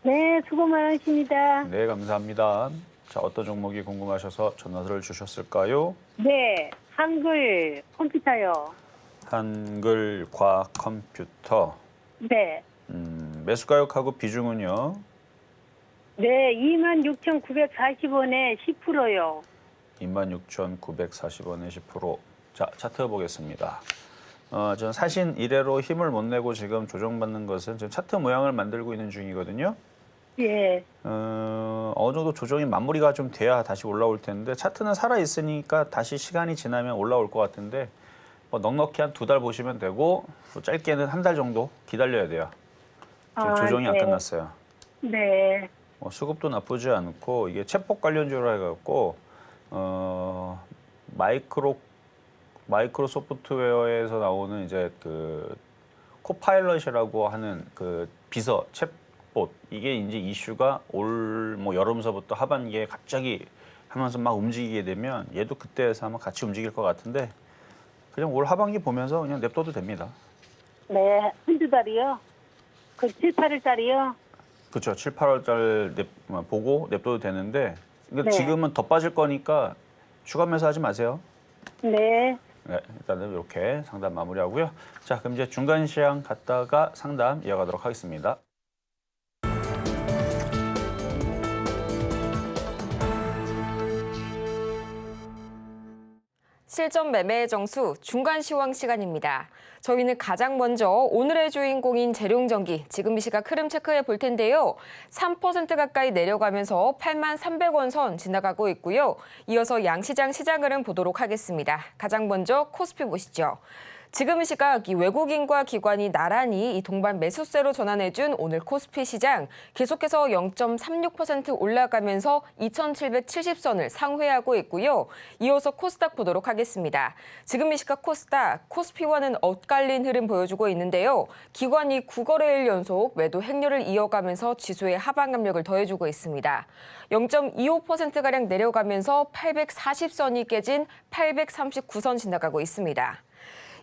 네, 수고 많으십니다. 네, 감사합니다. 자, 어떤 종목이 궁금하셔서 전화를 주셨을까요? 네, 한글 컴퓨터요. 한글 과학 컴퓨터. 네, 매수가격하고 비중은요? 네, 26,940원에 10%요. 26,940원에 10%. 자, 차트 보겠습니다. 전 사신 이래로 힘을 못 내고 지금 조정받는 것은 지금 차트 모양을 만들고 있는 중이거든요. 예, 어느 정도 조정이 마무리가 좀 돼야 다시 올라올 텐데 차트는 살아 있으니까 다시 시간이 지나면 올라올 것 같은데 뭐 넉넉히 한 2달 보시면 되고 또 짧게는 한 달 정도 기다려야 돼요. 지금 조정이 안 네. 끝났어요. 네, 수급도 나쁘지 않고 이게 챗봇 관련주로 해갖고 마이크로소프트웨어에서 나오는 이제 그 코파일럿이라고 하는 그 비서 챗봇 이게 이제 이슈가 올 뭐 여름서부터 하반기에 갑자기 하면서 막 움직이게 되면 얘도 그때에서 아마 같이 움직일 것 같은데 그냥 올 하반기 보면서 그냥 냅둬도 됩니다. 네, 한두 달이요. 그 7, 8월달이요. 그렇죠. 7, 8월달 보고 냅둬도 되는데 그러니까 네. 지금은 더 빠질 거니까 추가 매수하지 마세요. 네, 네, 일단은 이렇게 상담 마무리하고요. 자, 그럼 이제 중간 시장 갔다가 상담 이어가도록 하겠습니다. 실전 매매의 정수 중간 시황 시간입니다. 저희는 가장 먼저 오늘의 주인공인 재룡전기 지금 이 시각 흐름 체크해 볼 텐데요. 3% 가까이 내려가면서 83,300원 선 지나가고 있고요. 이어서 양시장 시장 흐름 보도록 하겠습니다. 가장 먼저 코스피 보시죠. 지금 이 시각 이 외국인과 기관이 나란히 이 동반 매수세로 전환해준 오늘 코스피 시장 계속해서 0.36% 올라가면서 2,770선을 상회하고 있고요. 이어서 코스닥 보도록 하겠습니다. 지금 이 시각 코스닥, 코스피와는 엇갈린 흐름 보여주고 있는데요. 기관이 9거래일 연속 매도 행렬을 이어가면서 지수의 하방 압력을 더해주고 있습니다. 0.25%가량 내려가면서 840선이 깨진 839선 지나가고 있습니다.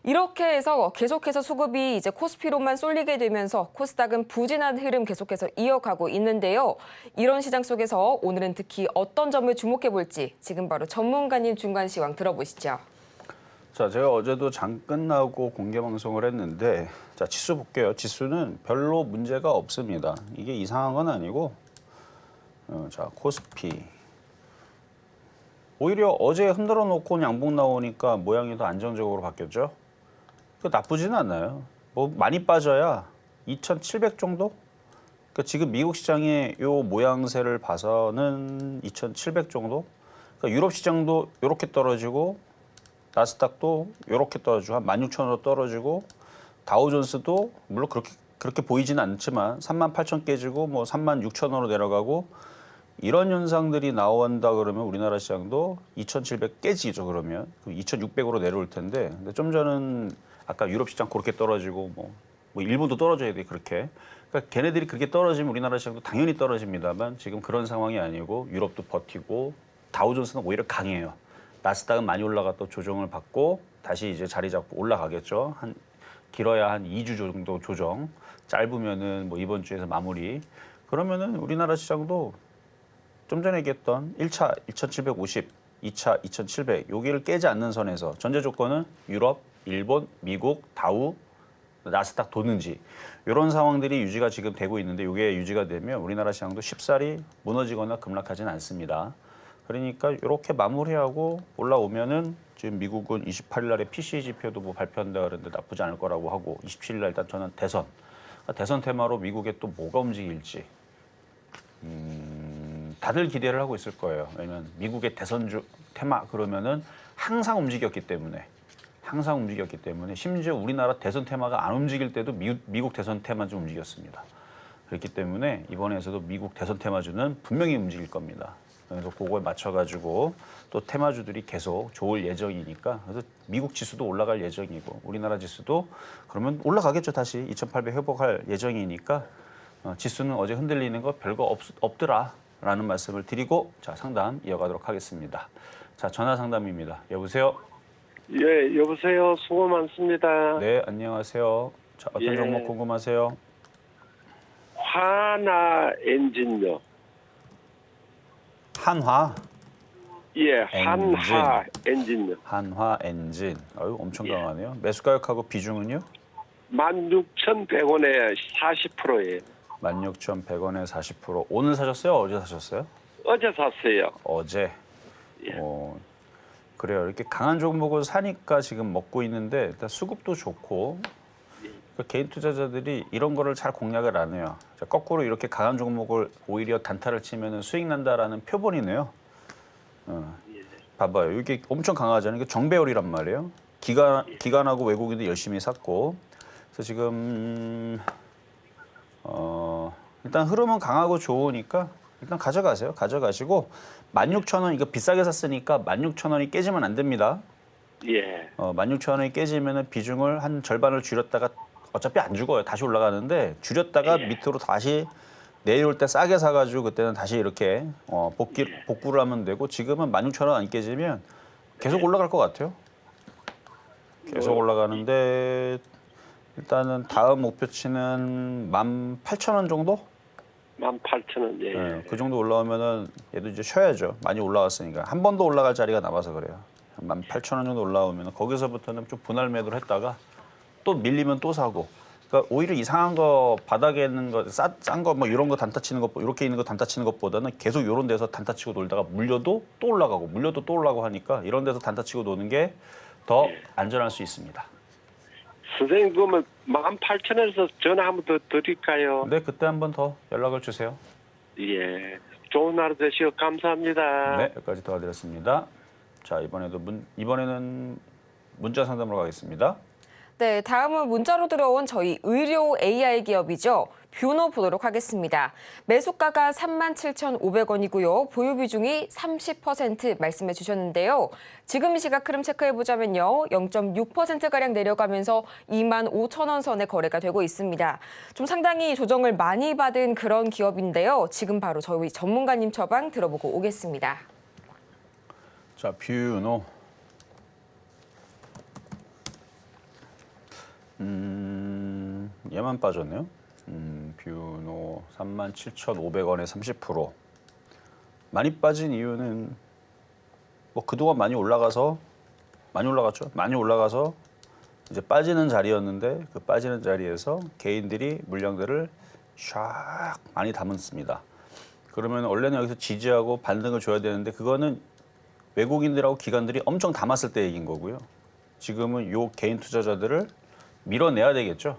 이렇게 해서 계속해서 수급이 이제 코스피로만 쏠리게 되면서 코스닥은 부진한 흐름 계속해서 이어가고 있는데요. 이런 시장 속에서 오늘은 특히 어떤 점을 주목해 볼지 지금 바로 전문가님 중간 시황 들어보시죠. 자, 제가 어제도 장 끝나고 공개 방송을 했는데, 자, 지수 볼게요. 지수는 별로 문제가 없습니다. 이게 이상한 건 아니고, 자, 코스피. 오히려 어제 흔들어 놓고 양봉 나오니까 모양이 더 안정적으로 바뀌었죠. 그 나쁘지는 않아요. 뭐 많이 빠져야 2,700 정도? 그러니까 지금 미국 시장의 요 모양새를 봐서는 2,700 정도? 그러니까 유럽 시장도 이렇게 떨어지고 나스닥도 이렇게 떨어지고 한 16,000원으로 떨어지고 다우존스도 물론 그렇게 보이지는 않지만 38,000 깨지고 뭐 36,000원으로 내려가고 이런 현상들이 나온다 그러면 우리나라 시장도 2,700 깨지죠. 그러면 2,600으로 내려올 텐데 근데 좀 전은 아까 유럽 시장 그렇게 떨어지고 뭐 일본도 떨어져야 돼 그렇게. 그러니까 걔네들이 그렇게 떨어지면 우리나라 시장도 당연히 떨어집니다만 지금 그런 상황이 아니고 유럽도 버티고 다우존스는 오히려 강해요. 나스닥은 많이 올라갔다 조정을 받고 다시 이제 자리 잡고 올라가겠죠. 한 길어야 한 2주 정도 조정. 짧으면은 뭐 이번 주에서 마무리. 그러면은 우리나라 시장도 좀 전에 얘기했던 1차 2,750, 2차 2,700 여기를 깨지 않는 선에서 전제 조건은 유럽, 일본, 미국, 다우, 나스닥 도는지 이런 상황들이 유지가 지금 되고 있는데 이게 유지가 되면 우리나라 시장도 쉽사리 무너지거나 급락하지는 않습니다. 그러니까 이렇게 마무리하고 올라오면은 지금 미국은 28일 날에 PCE 지표도 뭐 발표한다 그러는데 나쁘지 않을 거라고 하고 27일 날 일단 저는 대선 테마로 미국에 또 뭐가 움직일지 다들 기대를 하고 있을 거예요. 왜냐면 미국의 대선주 테마 그러면은 항상 움직였기 때문에 심지어 우리나라 대선 테마가 안 움직일 때도 미국 대선 테마 좀 움직였습니다. 그렇기 때문에 이번에서도 미국 대선 테마주는 분명히 움직일 겁니다. 그래서 그거에 맞춰가지고 또 테마주들이 계속 좋을 예정이니까 그래서 미국 지수도 올라갈 예정이고 우리나라 지수도 그러면 올라가겠죠. 다시 2,800 회복할 예정이니까 지수는 어제 흔들리는 거 별거 없더라라는 말씀을 드리고 자 상담 이어가도록 하겠습니다. 자 전화 상담입니다. 여보세요. 예, 여보세요. 수고 많습니다. 네, 안녕하세요. 자 어떤 예. 종목 궁금하세요? 하나 엔진요. 한화. 예, 한화 엔진요. 한화 엔진. 아유 엄청 예. 강하네요. 매수 가격하고 비중은요? 16,100원에 40%예요. 16,100원에 40%. 오늘 사셨어요? 어제 사셨어요? 어제 샀어요. 어제. 예. 그래요. 이렇게 강한 종목을 사니까 지금 먹고 있는데 일단 수급도 좋고 그러니까 개인 투자자들이 이런 거를 잘 공략을 안 해요. 자, 거꾸로 이렇게 강한 종목을 오히려 단타를 치면 수익 난다라는 표본이네요. 봐봐요. 이게 엄청 강하잖아요. 이게 정배열이란 말이에요. 기관하고 외국인도 열심히 샀고 그래서 지금 일단 흐름은 강하고 좋으니까 일단 가져가세요. 가져가시고 16,000원 이거 비싸게 샀으니까 16,000원이 깨지면 안 됩니다. 예. 16,000원이 깨지면은 비중을 한 절반을 줄였다가 어차피 안 죽어요. 다시 올라가는데 줄였다가 밑으로 다시 내려올 때 싸게 사가지고 그때는 다시 이렇게 복구를 하면 되고 지금은 16,000원 안 깨지면 계속 올라갈 것 같아요. 계속 올라가는데 일단은 다음 목표치는 18,000원 정도? 18,000원. 예. 네, 그 정도 올라오면은 얘도 이제 쉬어야죠. 많이 올라왔으니까 한 번 더 올라갈 자리가 남아서 그래요. 18,000원 정도 올라오면 거기서부터는 좀 분할 매도를 했다가 또 밀리면 또 사고 그러니까 오히려 이상한 거 바닥에 있는 거 싼 거 뭐 이런 거 단타 치는 것 이렇게 있는 거 단타 치는 것보다는 계속 이런 데서 단타 치고 놀다가 물려도 또 올라가고 물려도 또 올라가고 하니까 이런 데서 단타 치고 노는 게 더 안전할 수 있습니다. 선생님 그러면 18,000원에서 전화 한번 더 드릴까요? 네, 그때 한번 더 연락을 주세요. 예. 좋은 하루 되시오. 감사합니다. 네, 여기까지 도와드렸습니다. 자, 이번에는 문자 상담으로 가겠습니다. 네, 다음은 문자로 들어온 저희 의료 AI 기업이죠. 뷰노 보도록 하겠습니다. 매수가가 37,500원이고요. 보유 비중이 30% 말씀해 주셨는데요. 지금 시각 흐름 체크해 보자면요. 0.6%가량 내려가면서 25,000원 선에 거래가 되고 있습니다. 좀 상당히 조정을 많이 받은 그런 기업인데요. 지금 바로 저희 전문가님 처방 들어보고 오겠습니다. 자, 뷰노. 얘만 빠졌네요. 뷰노 37,500원에 30%. 많이 빠진 이유는 뭐 그동안 많이 올라갔죠. 많이 올라가서 이제 빠지는 자리였는데 그 빠지는 자리에서 개인들이 물량들을 샥 많이 담았습니다. 그러면 원래는 여기서 지지하고 반등을 줘야 되는데 그거는 외국인들하고 기관들이 엄청 담았을 때 얘기인 거고요. 지금은 요 개인 투자자들을 밀어내야 되겠죠.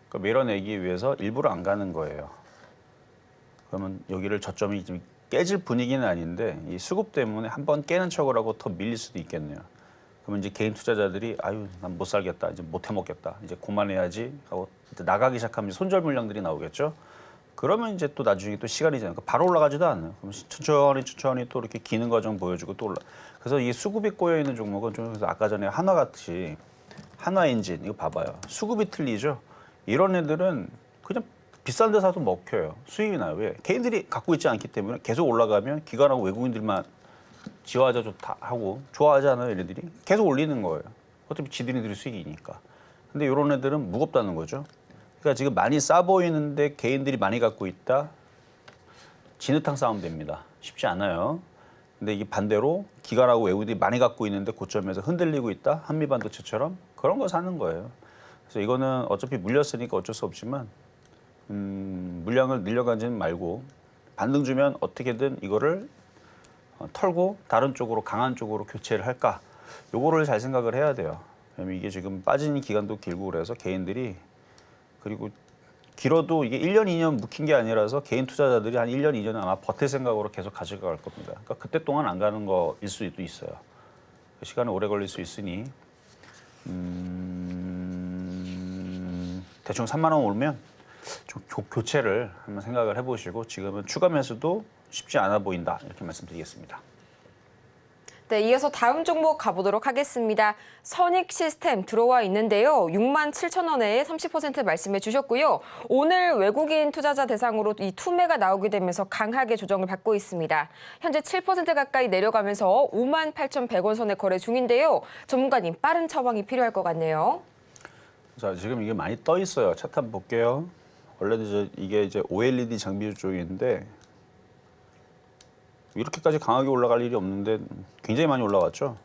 그 밀어내기 위해서 일부러 안 가는 거예요. 그러면 여기를 저점이 좀 깨질 분위기는 아닌데 이 수급 때문에 한번 깨는 척을 하고 더 밀릴 수도 있겠네요. 그러면 이제 개인 투자자들이 아유 난 못 살겠다, 이제 못 해먹겠다, 이제 그만해야지 하고 나가기 시작하면 손절 물량들이 나오겠죠. 그러면 이제 또 나중에 또 시간이 지나니까 바로 올라가지도 않아요. 그럼 천천히 또 이렇게 기는 과정 보여주고 또 올라. 그래서 이 수급이 꼬여 있는 종목은 좀 아까 전에 한화같이 한화엔진 이거 봐봐요. 수급이 틀리죠. 이런 애들은 그냥 비싼 데 사도 먹혀요. 수익이 나요. 왜? 개인들이 갖고 있지 않기 때문에 계속 올라가면 기관하고 외국인들만 지화하자 좋다 하고 좋아하지 않아요. 얘네들이 계속 올리는 거예요. 어차피 지들이들이 수익이니까. 근데 이런 애들은 무겁다는 거죠. 그러니까 지금 많이 싸 보이는데 개인들이 많이 갖고 있다. 진흙탕 싸움 됩니다. 쉽지 않아요. 근데 이게 반대로 기관하고 외국인들이 많이 갖고 있는데 고점에서 흔들리고 있다. 한미반도체처럼 그런 거 사는 거예요. 그래서 이거는 어차피 물렸으니까 어쩔 수 없지만 물량을 늘려가지는 말고 반등 주면 어떻게든 이거를 털고 다른 쪽으로 강한 쪽으로 교체를 할까? 요거를 잘 생각을 해야 돼요. 왜냐면 이게 지금 빠지는 기간도 길고 그래서 개인들이 그리고 길어도 이게 1년, 2년 묵힌 게 아니라서 개인 투자자들이 한 1년, 2년은 아마 버틸 생각으로 계속 가져갈 겁니다. 그러니까 그때 동안 안 가는 거일 수도 있어요. 시간이 오래 걸릴 수 있으니 대충 3만 원 오르면 좀 교체를 한번 생각을 해보시고 지금은 추가 매수도 쉽지 않아 보인다 이렇게 말씀드리겠습니다. 네, 이어서 다음 종목 가보도록 하겠습니다. 선익 시스템 들어와 있는데요. 67,000원에 30% 말씀해 주셨고요. 오늘 외국인 투자자 대상으로 이 투매가 나오게 되면서 강하게 조정을 받고 있습니다. 현재 7% 가까이 내려가면서 58,100원 선에 거래 중인데요. 전문가님 빠른 처방이 필요할 것 같네요. 자, 지금 이게 많이 떠 있어요. 차트 한번 볼게요. 원래는 이게 이제 OLED 장비 쪽인데 이렇게까지 강하게 올라갈 일이 없는데 굉장히 많이 올라갔죠.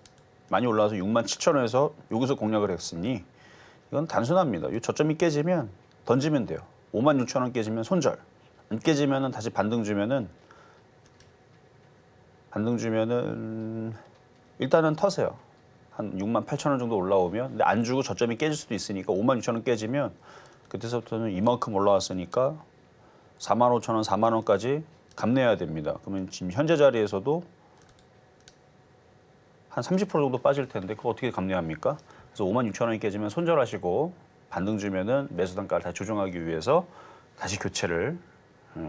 많이 올라와서 67,000원에서 여기서 공략을 했으니 이건 단순합니다. 이 저점이 깨지면 던지면 돼요. 56,000원 깨지면 손절. 안 깨지면은 다시 반등 주면은 일단은 터세요. 한 68,000원 정도 올라오면 근데 안 주고 저점이 깨질 수도 있으니까 56,000원 깨지면 그때서부터는 이만큼 올라왔으니까 45,000원, 4만 원까지 감내해야 됩니다. 그러면 지금 현재 자리에서도 한 30% 정도 빠질 텐데 그거 어떻게 감내합니까? 그래서 56,000원이 깨지면 손절하시고 반등 주면은 매수 단가를 다시 조정하기 위해서 다시 교체를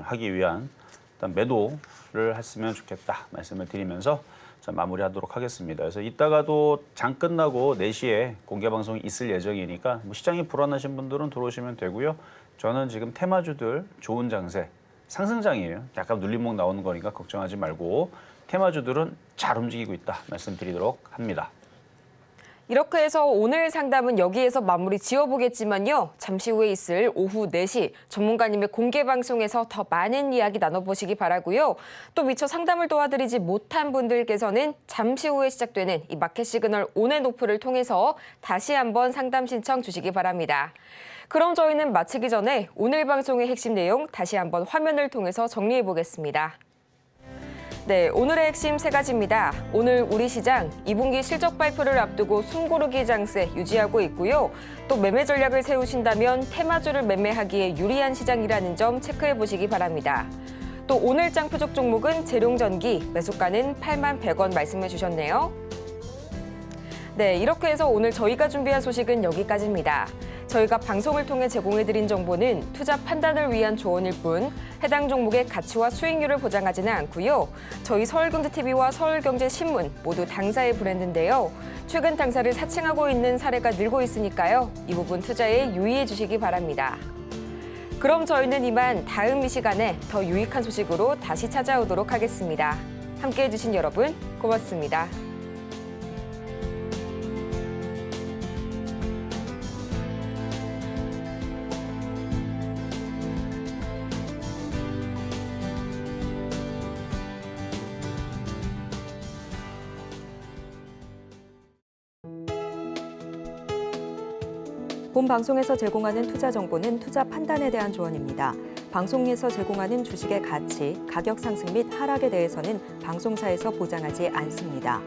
하기 위한 일단 매도를 했으면 좋겠다 말씀을 드리면서 자, 마무리하도록 하겠습니다. 그래서 이따가도 장 끝나고 4시에 공개 방송이 있을 예정이니까 뭐 시장이 불안하신 분들은 들어오시면 되고요. 저는 지금 테마주들 좋은 장세 상승장이에요. 약간 눌림목 나오는 거니까 걱정하지 말고 테마주들은 잘 움직이고 있다 말씀드리도록 합니다. 이렇게 해서 오늘 상담은 여기에서 마무리 지어보겠지만요. 잠시 후에 있을 오후 4시 전문가님의 공개 방송에서 더 많은 이야기 나눠보시기 바라고요. 또 미처 상담을 도와드리지 못한 분들께서는 잠시 후에 시작되는 이 마켓 시그널 온앤오프를 통해서 다시 한번 상담 신청 주시기 바랍니다. 그럼 저희는 마치기 전에 오늘 방송의 핵심 내용 다시 한번 화면을 통해서 정리해 보겠습니다. 네, 오늘의 핵심 3가지입니다. 오늘 우리 시장 2분기 실적 발표를 앞두고 숨고르기 장세 유지하고 있고요. 또 매매 전략을 세우신다면 테마주를 매매하기에 유리한 시장이라는 점 체크해 보시기 바랍니다. 또 오늘장 표적 종목은 재룡전기, 매수가는 81,100원 말씀해 주셨네요. 네, 이렇게 해서 오늘 저희가 준비한 소식은 여기까지입니다. 저희가 방송을 통해 제공해드린 정보는 투자 판단을 위한 조언일 뿐 해당 종목의 가치와 수익률을 보장하지는 않고요. 저희 서울경제TV와 서울경제신문 모두 당사의 브랜드인데요. 최근 당사를 사칭하고 있는 사례가 늘고 있으니까요. 이 부분 투자에 유의해 주시기 바랍니다. 그럼 저희는 이만 다음 이 시간에 더 유익한 소식으로 다시 찾아오도록 하겠습니다. 함께해 주신 여러분 고맙습니다. 본 방송에서 제공하는 투자 정보는 투자 판단에 대한 조언입니다. 방송에서 제공하는 주식의 가치, 가격 상승 및 하락에 대해서는 방송사에서 보장하지 않습니다.